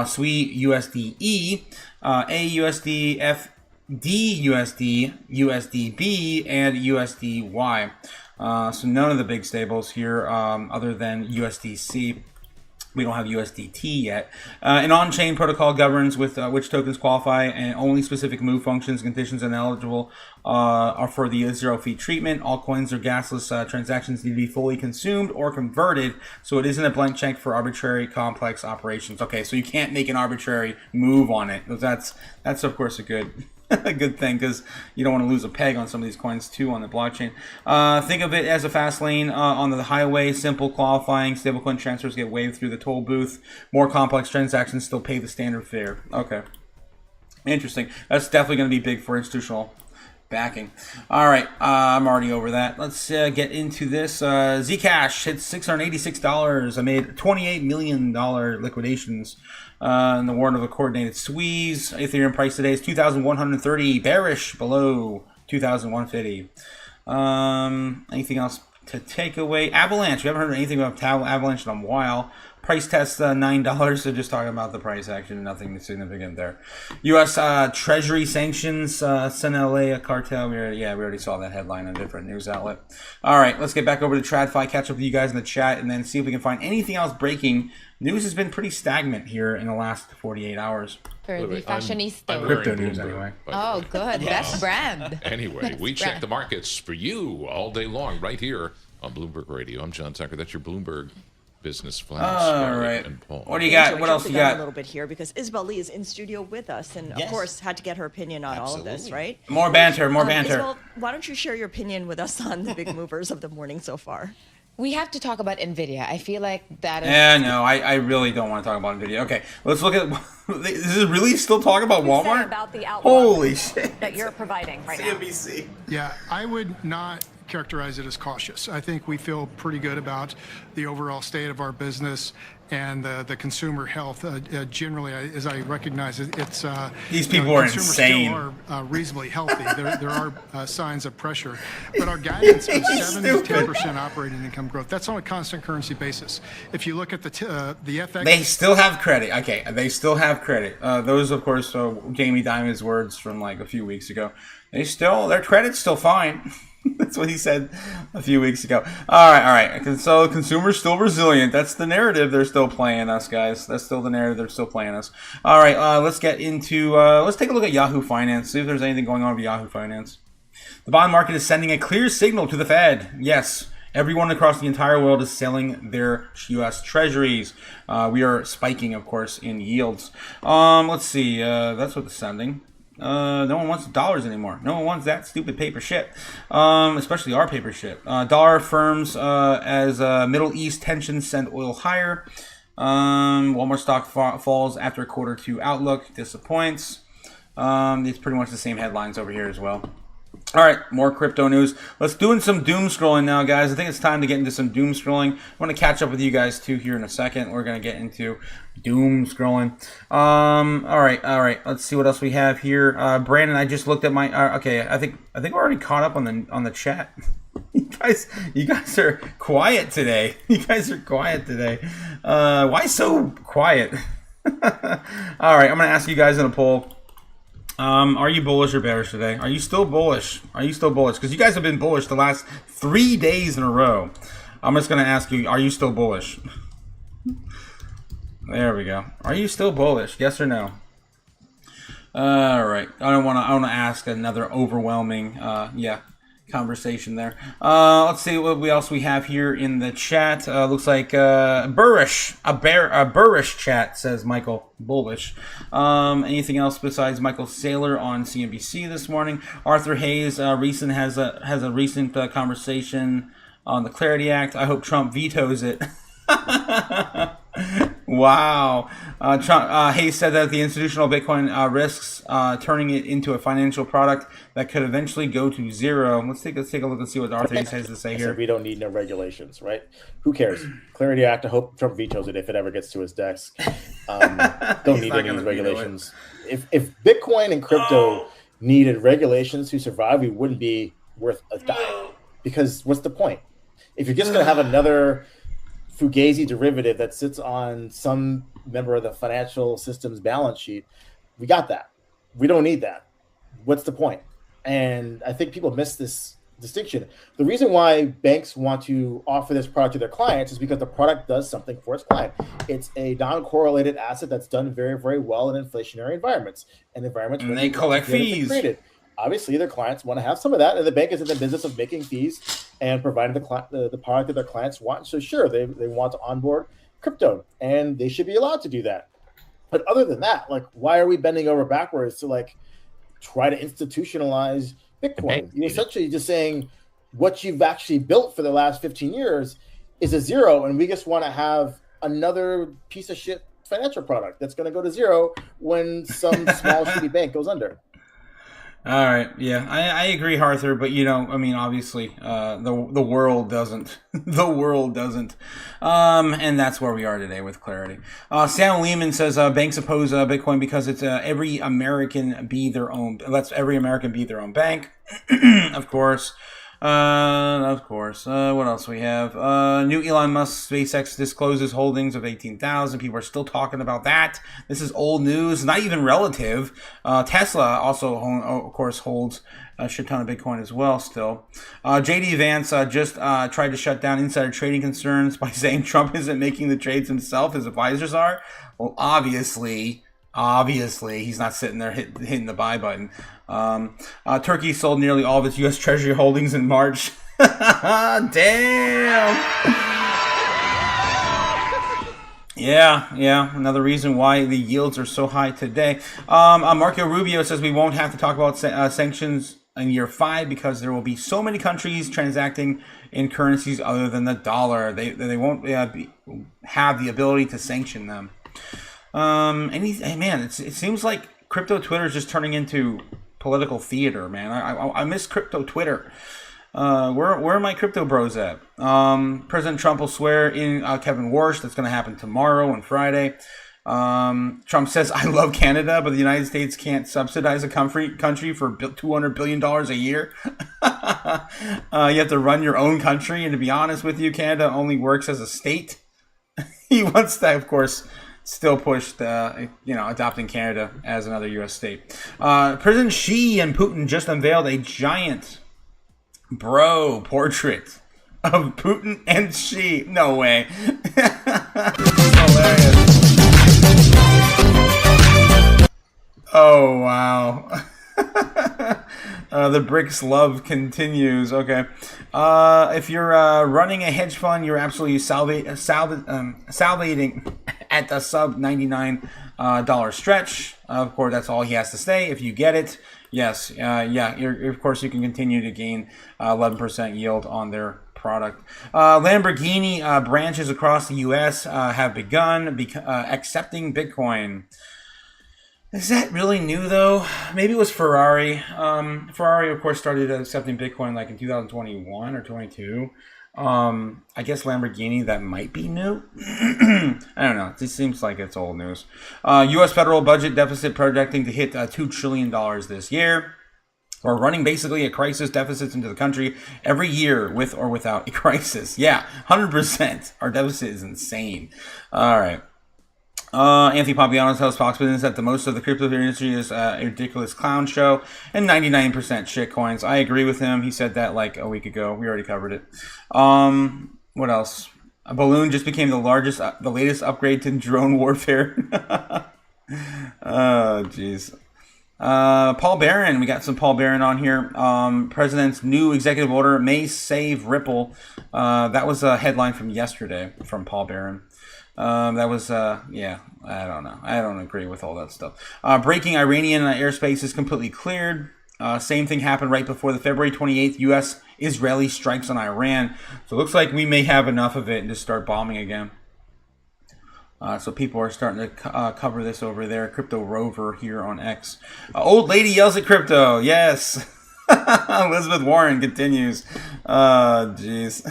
Sui USDE, AUSD DUSD, USDB, and USDY. So none of the big stables here other than USDC. We don't have USDT yet. An on-chain protocol governs with which tokens qualify, and only specific move functions, conditions, and eligible are for the zero-fee treatment. All coins or gasless transactions need to be fully consumed or converted, so it isn't a blank check for arbitrary complex operations. Okay, so you can't make an arbitrary move on it. That's of course a good thing, because you don't want to lose a peg on some of these coins too on the blockchain. Think of it as a fast lane on the highway. Simple qualifying stablecoin transfers get waived through the toll booth. More complex transactions still pay the standard fare. Okay, interesting. That's definitely going to be big for institutional backing. All right, I'm already over that. Let's get into this. Zcash hit $686 amid $28 million liquidations in the warrant of a coordinated squeeze. Ethereum price today is 2,130, bearish below 2,150. Anything else to take away? Avalanche. We haven't heard anything about Avalanche in a while. Price test $9. So just talking about the price action, nothing significant there. U.S. Treasury sanctions, Sinaloa cartel. We already saw that headline on a different news outlet. All right, let's get back over to TradFi, catch up with you guys in the chat, and then see if we can find anything else breaking. News has been pretty stagnant here in the last 48 hours. For the fashionista. Crypto news, anyway. Oh, good. Best brand. Anyway, we check the markets for you all day long right here on Bloomberg Radio. I'm John Tucker. That's your Bloomberg Business Flash. All right. What do you got? What else you got? A little bit here because Isabel Lee is in studio with us, and of course had to get her opinion on all of this, right? More banter, more banter. Isabel, why don't you share your opinion with us on the big movers of the morning so far? We have to talk about NVIDIA. I feel like that is... Yeah, no, I really don't want to talk about NVIDIA. Okay, let's look at... Is it really still talking about Walmart? About the outlook Holy shit. that you're providing right now. CNBC. Yeah, I would not characterize it as cautious. I think we feel pretty good about the overall state of our business and the consumer health. Generally, as I recognize it, it's these people are insane. Still are reasonably healthy. There are signs of pressure, but our guidance is 7 to 10% operating income growth. That's on a constant currency basis. If you look at the FX, they still have credit. Okay, they still have credit. Those, of course, Jamie Dimon's words from like a few weeks ago. Their credit's still fine. That's what he said a few weeks ago. All right. So consumers still resilient. That's the narrative they're still playing us, guys. That's still the narrative they're still playing us. All right, let's get into, let's take a look at Yahoo Finance, see if there's anything going on with Yahoo Finance. The bond market is sending a clear signal to the Fed. Yes, everyone across the entire world is selling their U.S. treasuries. We are spiking, of course, in yields. Let's see. That's what it's sending. No one wants dollars anymore. No one wants that stupid paper shit, especially our paper shit. Dollar firms as Middle East tensions send oil higher. Walmart stock falls after quarter 2 outlook disappoints. It's pretty much the same headlines over here as well. All right, more crypto news. Let's do some doom scrolling now, guys. I think it's time to get into some doom scrolling. I want to catch up with you guys too here in a second. We're gonna get into doom scrolling. All right. Let's see what else we have here. Brandon, I just looked at my. Okay, I think we're already caught up on the chat. You guys are quiet today. Why so quiet? All right, I'm gonna ask you guys in a poll. Are you bullish or bearish today? Are you still bullish? Because you guys have been bullish the last 3 days in a row. I'm just going to ask you, are you still bullish? There we go. Are you still bullish? Yes or no? All right. I don't want to ask another overwhelming, conversation there. Let's see what else we have here in the chat. Looks like bearish. A bearish chat, says Michael. Bullish. Anything else besides Michael Saylor on CNBC this morning? Arthur Hayes has a recent conversation on the Clarity Act. I hope Trump vetoes it. Wow. Hayes said that the institutional Bitcoin risks turning it into a financial product that could eventually go to zero. Let's take a look and see what Arthur Hayes has to say here. We don't need no regulations, right? Who cares? Clarity Act, I hope Trump vetoes it if it ever gets to his desk. Don't need any of these regulations. If Bitcoin and crypto needed regulations to survive, we wouldn't be worth a dime. Because what's the point? If you're just going to have another Fugazi derivative that sits on some member of the financial system's balance sheet, we got that. We don't need that. What's the point? And I think people miss this distinction. The reason why banks want to offer this product to their clients is because the product does something for its client. It's a non-correlated asset that's done very, very well in inflationary environments and environments where they collect fees. Obviously, their clients want to have some of that, and the bank is in the business of making fees and providing the product that their clients want. So sure, they want to onboard crypto, and they should be allowed to do that. But other than that, like, why are we bending over backwards to like try to institutionalize Bitcoin? You're essentially just saying what you've actually built for the last 15 years is a zero, and we just want to have another piece of shit financial product that's going to go to zero when some small shitty bank goes under. All right, yeah, I agree, Arthur, but obviously, the world doesn't, and that's where we are today with Clarity. Sam Lehman says banks oppose Bitcoin because it's every American be their own. Let's every American be their own bank, of course. Of course. What else we have? New Elon Musk SpaceX discloses holdings of 18,000. People are still talking about that. This is old news, not even relative. Tesla also, of course, holds a shit ton of Bitcoin as well still. JD Vance just tried to shut down insider trading concerns by saying Trump isn't making the trades himself, his advisors are. Well, obviously, he's not sitting there hitting the buy button. Turkey sold nearly all of its U.S. Treasury holdings in March. Damn! Yeah. Another reason why the yields are so high today. Marco Rubio says we won't have to talk about sanctions in year 5 because there will be so many countries transacting in currencies other than the dollar. They won't have the ability to sanction them. It seems like crypto Twitter is just turning into political theater, man. I miss crypto Twitter. Where are my crypto bros at? President Trump will swear in Kevin Warsh. That's going to happen tomorrow and Friday. Trump says, I love Canada, but the United States can't subsidize a country for $200 billion a year. You have to run your own country. And to be honest with you, Canada only works as a state. He wants to, of course, still pushed, adopting Canada as another U.S. state. President Xi and Putin just unveiled a giant portrait of Putin and Xi. No way. Hilarious. Oh, wow. The BRICS love continues. Okay. If you're running a hedge fund, you're absolutely salivating at the sub $99 stretch. Of course, that's all he has to say. If you get it, yes. Of course, you can continue to gain 11% yield on their product. Lamborghini branches across the U.S. Have begun accepting Bitcoin. Is that really new, though? Maybe it was Ferrari. Ferrari, of course, started accepting Bitcoin like in 2021 or 22. I guess Lamborghini, that might be new. I don't know. It seems like it's old news. U.S. federal budget deficit projecting to hit $2 trillion this year. We're running basically a crisis deficits into the country every year with or without a crisis. Yeah, 100%. Our deficit is insane. All right. Anthony Pompliano tells Fox Business that the most of the crypto industry is a ridiculous clown show and 99% shitcoins. I agree with him. He said that like a week ago. We already covered it. What else? A balloon just became the latest upgrade to drone warfare. Oh, jeez. Paul Barron. We got some Paul Barron on here. President's new executive order may save Ripple. That was a headline from yesterday from Paul Barron. That was, I don't know. I don't agree with all that stuff. Breaking Iranian airspace is completely cleared. Same thing happened right before the February 28th U.S.-Israeli strikes on Iran. So it looks like we may have enough of it and just start bombing again. So people are starting to cover this over there. Crypto Rover here on X. Old lady yells at crypto. Yes. Elizabeth Warren continues. Jeez.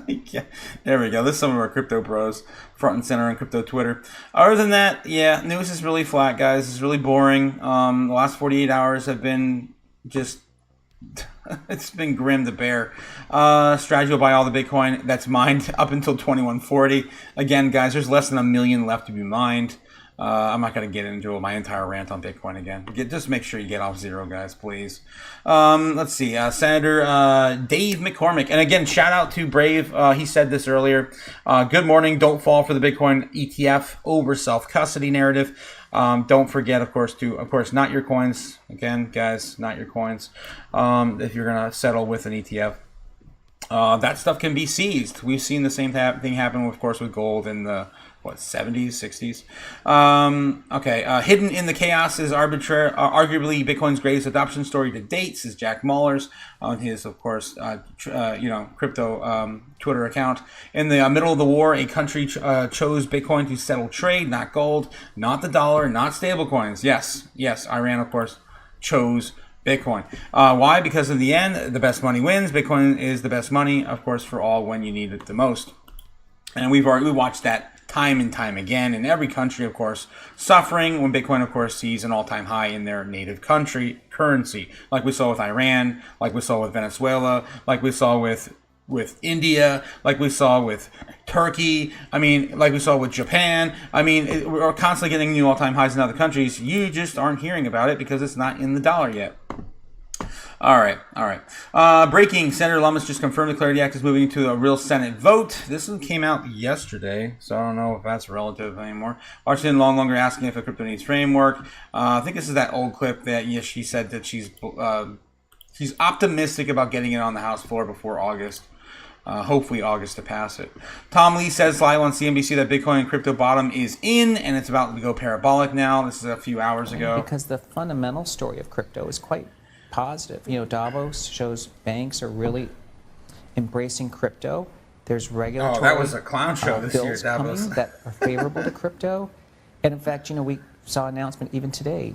Yeah, there we go. This is some of our crypto bros front and center on crypto Twitter. Other than that, yeah, news is really flat, guys. It's really boring. The last 48 hours have been just it's been grim to bear. Strategy will buy all the Bitcoin that's mined up until 2140. Again, guys, there's less than 1 million left to be mined. I'm not going to get into my entire rant on Bitcoin again. Just make sure you get off zero, guys, please. Let's see. Senator Dave McCormick. And again, shout out to Brave. He said this earlier. Good morning. Don't fall for the Bitcoin ETF over self-custody narrative. Don't forget, of course, not your coins. Again, guys, not your coins. If you're going to settle with an ETF. That stuff can be seized. We've seen the same thing happen, of course, with gold in the 70s, 60s. Hidden in the chaos is arguably Bitcoin's greatest adoption story to date, says Jack Mallers on his, of course, crypto Twitter account. In the middle of the war, a country chose Bitcoin to settle trade, not gold, not the dollar, not stablecoins. Yes, Iran, of course, chose Bitcoin. Why? Because in the end, the best money wins. Bitcoin is the best money, of course, for all when you need it the most. And we watched that time and time again in every country, of course, suffering when Bitcoin, of course, sees an all-time high in their native country currency, like we saw with Iran, like we saw with Venezuela, like we saw with India, like we saw with Turkey, I mean, like we saw with Japan. I mean, we're constantly getting new all-time highs in other countries. You just aren't hearing about it because it's not in the dollar yet. All right. Breaking, Senator Lummis just confirmed the Clarity Act is moving to a real Senate vote. This one came out yesterday, so I don't know if that's relative anymore. Washington no longer asking if a crypto needs framework. I think this is that old clip that she said that she's optimistic about getting it on the House floor before August. Hopefully August to pass it. Tom Lee says live on CNBC that Bitcoin and crypto bottom is in, and it's about to go parabolic now. This is a few hours ago. Because the fundamental story of crypto is quite positive. You know, Davos shows banks are really embracing crypto. There's regulatory that was a clown show this year, bills Davos. coming that are favorable to crypto. And in fact, you know, we saw an announcement even today.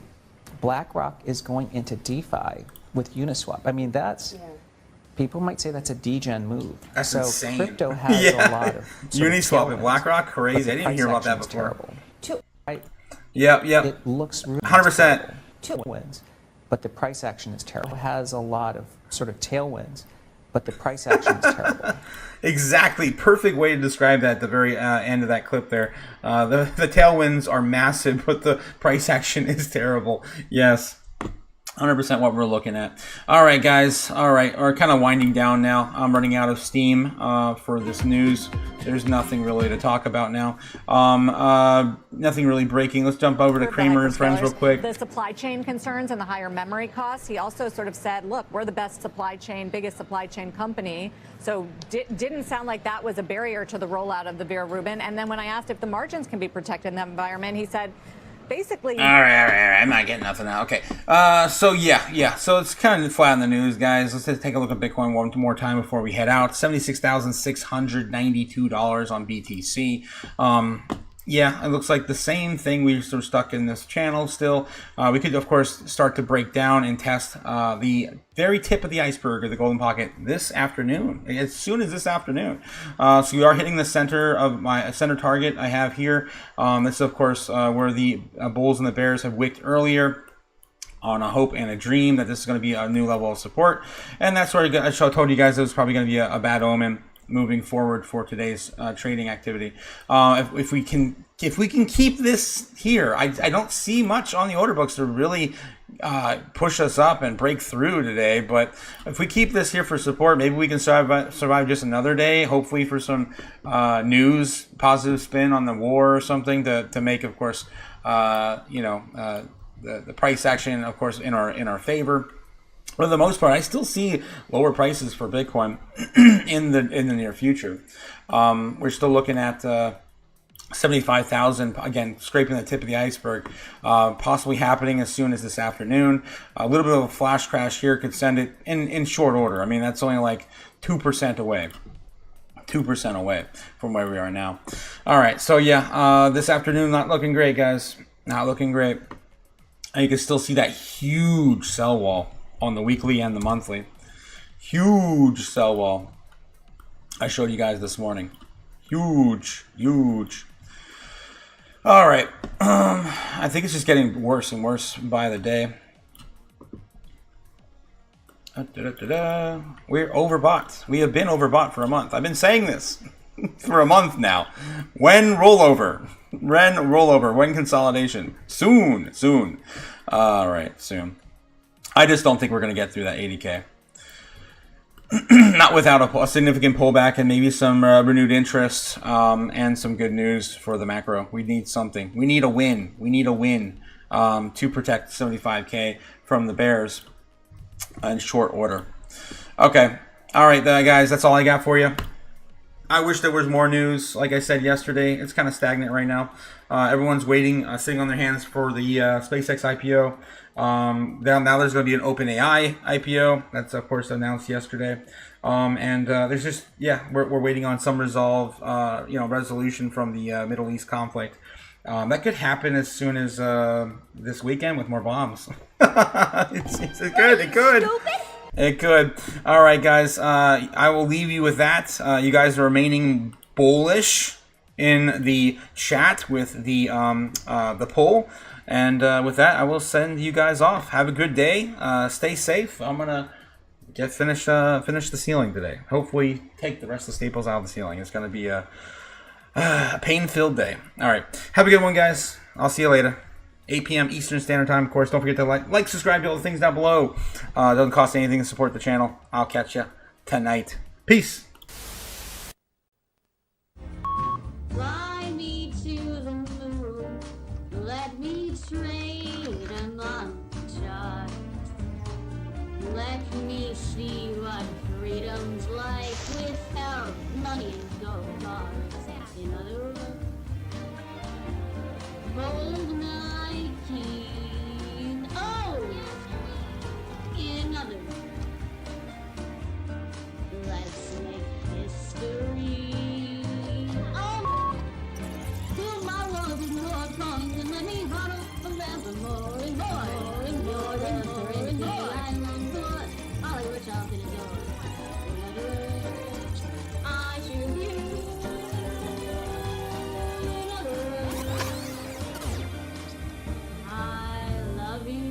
BlackRock is going into DeFi with Uniswap. I mean, that's people might say that's a degen move. That's so insane. Crypto has a lot of Uniswap and BlackRock, crazy. I didn't hear about that before. Yep. It looks really 100%. Tailwinds, but the price action is terrible. It has a lot of sort of tailwinds, but the price action is terrible. Exactly. Perfect way to describe that at the very end of that clip there. The tailwinds are massive, but the price action is terrible. Yes. 100% what we're looking at. All right, guys. All right. We're kind of winding down now. I'm running out of steam for this news. There's nothing really to talk about now. Nothing really breaking. Let's jump over to Kramer and Friends real quick. The supply chain concerns and the higher memory costs. He also sort of said, look, we're the biggest supply chain company. So didn't sound like that was a barrier to the rollout of the Vera Rubin. And then when I asked if the margins can be protected in that environment, he said, basically. All right. I'm not getting nothing now. Okay. So it's kind of flat in the news, guys. Let's take a look at Bitcoin one more time before we head out. $76,692 on BTC. Yeah, it looks like the same thing. We're sort of stuck in this channel still. We could, of course, start to break down and test the very tip of the iceberg of the golden pocket this afternoon, as soon as this afternoon. So we are hitting the center of my center target I have here. This is, of course, where the bulls and the bears have wicked earlier on a hope and a dream that this is going to be a new level of support. And that's where I told you guys it was probably going to be a bad omen moving forward for today's trading activity. If we can keep this here, I don't see much on the order books to really push us up and break through today. But if we keep this here for support, maybe we can survive just another day. Hopefully for some news, positive spin on the war or something to make, of course, the price action, of course, in our favor. For the most part, I still see lower prices for Bitcoin in the near future. We're still looking at 75,000, again, scraping the tip of the iceberg, possibly happening as soon as this afternoon. A little bit of a flash crash here could send it in short order. I mean, that's only like 2% away. 2% away from where we are now. All right, so yeah, this afternoon, not looking great, guys. Not looking great. And you can still see that huge sell wall on the weekly and the monthly. Huge sell wall I showed you guys this morning. Huge. All right. I think it's just getting worse and worse by the day. We're overbought. We have been overbought for a month. I've been saying this for a month now. When rollover? When consolidation? Soon. All right, soon. I just don't think we're going to get through that 80K. Not without a significant pullback and maybe some renewed interest and some good news for the macro. We need something. We need a win. To protect 75K from the bears in short order. Okay. All right, guys. That's all I got for you. I wish there was more news. Like I said yesterday, it's kind of stagnant right now. Everyone's waiting, sitting on their hands for the SpaceX IPO. Now there's going to be an OpenAI IPO. That's, of course, announced yesterday. And there's just, we're waiting on some resolution from the Middle East conflict. That could happen as soon as this weekend with more bombs. It could. It could. All right, guys. I will leave you with that. You guys are remaining bullish. in the chat with the poll. And with that, I will send you guys off. Have a good day. Stay safe. I'm gonna finish the ceiling today. Hopefully, take the rest of the staples out of the ceiling. It's gonna be a pain-filled day. All right. Have a good one, guys. I'll see you later. 8 p.m. Eastern Standard Time. Of course, don't forget to like, subscribe, do all the things down below. Doesn't cost anything to support the channel. I'll catch you tonight. Peace. Fly me to the moon. Let me trade among stars. Let me see what freedom's like without money and gold bars. In other words, hold my king. Oh! In other words, let's make history. Oh! Fill my walls with more coins and let me huddle forever more and more and more and more and more. I long for Hollywood shopping and door. In other words, I should you. In other words, I love you.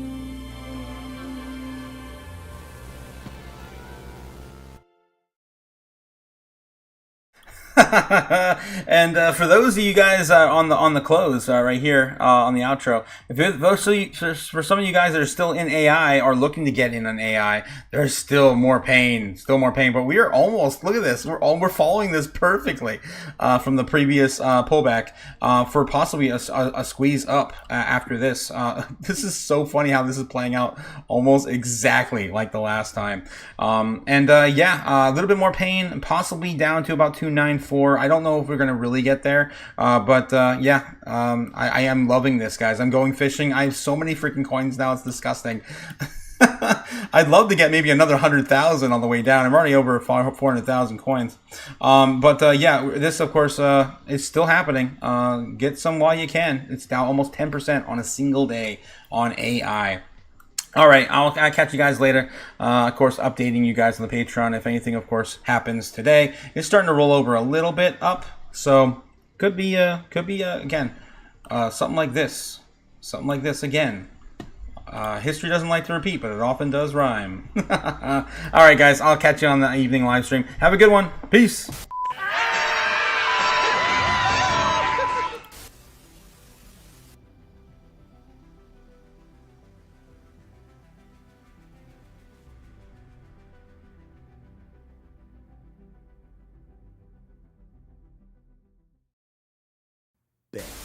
And for those of you guys on the close right here on the outro, for some of you guys that are still in AI or looking to get in on AI, there's still more pain. But we are almost, look at this, we're following this perfectly from the previous pullback for possibly a squeeze up after this. This is so funny how this is playing out almost exactly like the last time. Yeah, a little bit more pain, possibly down to about 294. I don't know if we're gonna really get there, but yeah, I am loving this, guys. I'm going fishing. I have so many freaking coins now, it's disgusting. I'd love to get maybe another 100,000 on the way down. I'm already over 400,000 coins. Yeah, this of course is still happening. Get some while you can. It's down almost 10% on a single day on AI. All right, I'll catch you guys later. Of course, updating you guys on the Patreon if anything, of course, happens today. It's starting to roll over a little bit up, so could be again something like this again. History doesn't like to repeat, but it often does rhyme. All right, guys, I'll catch you on the evening live stream. Have a good one. Peace. Bet.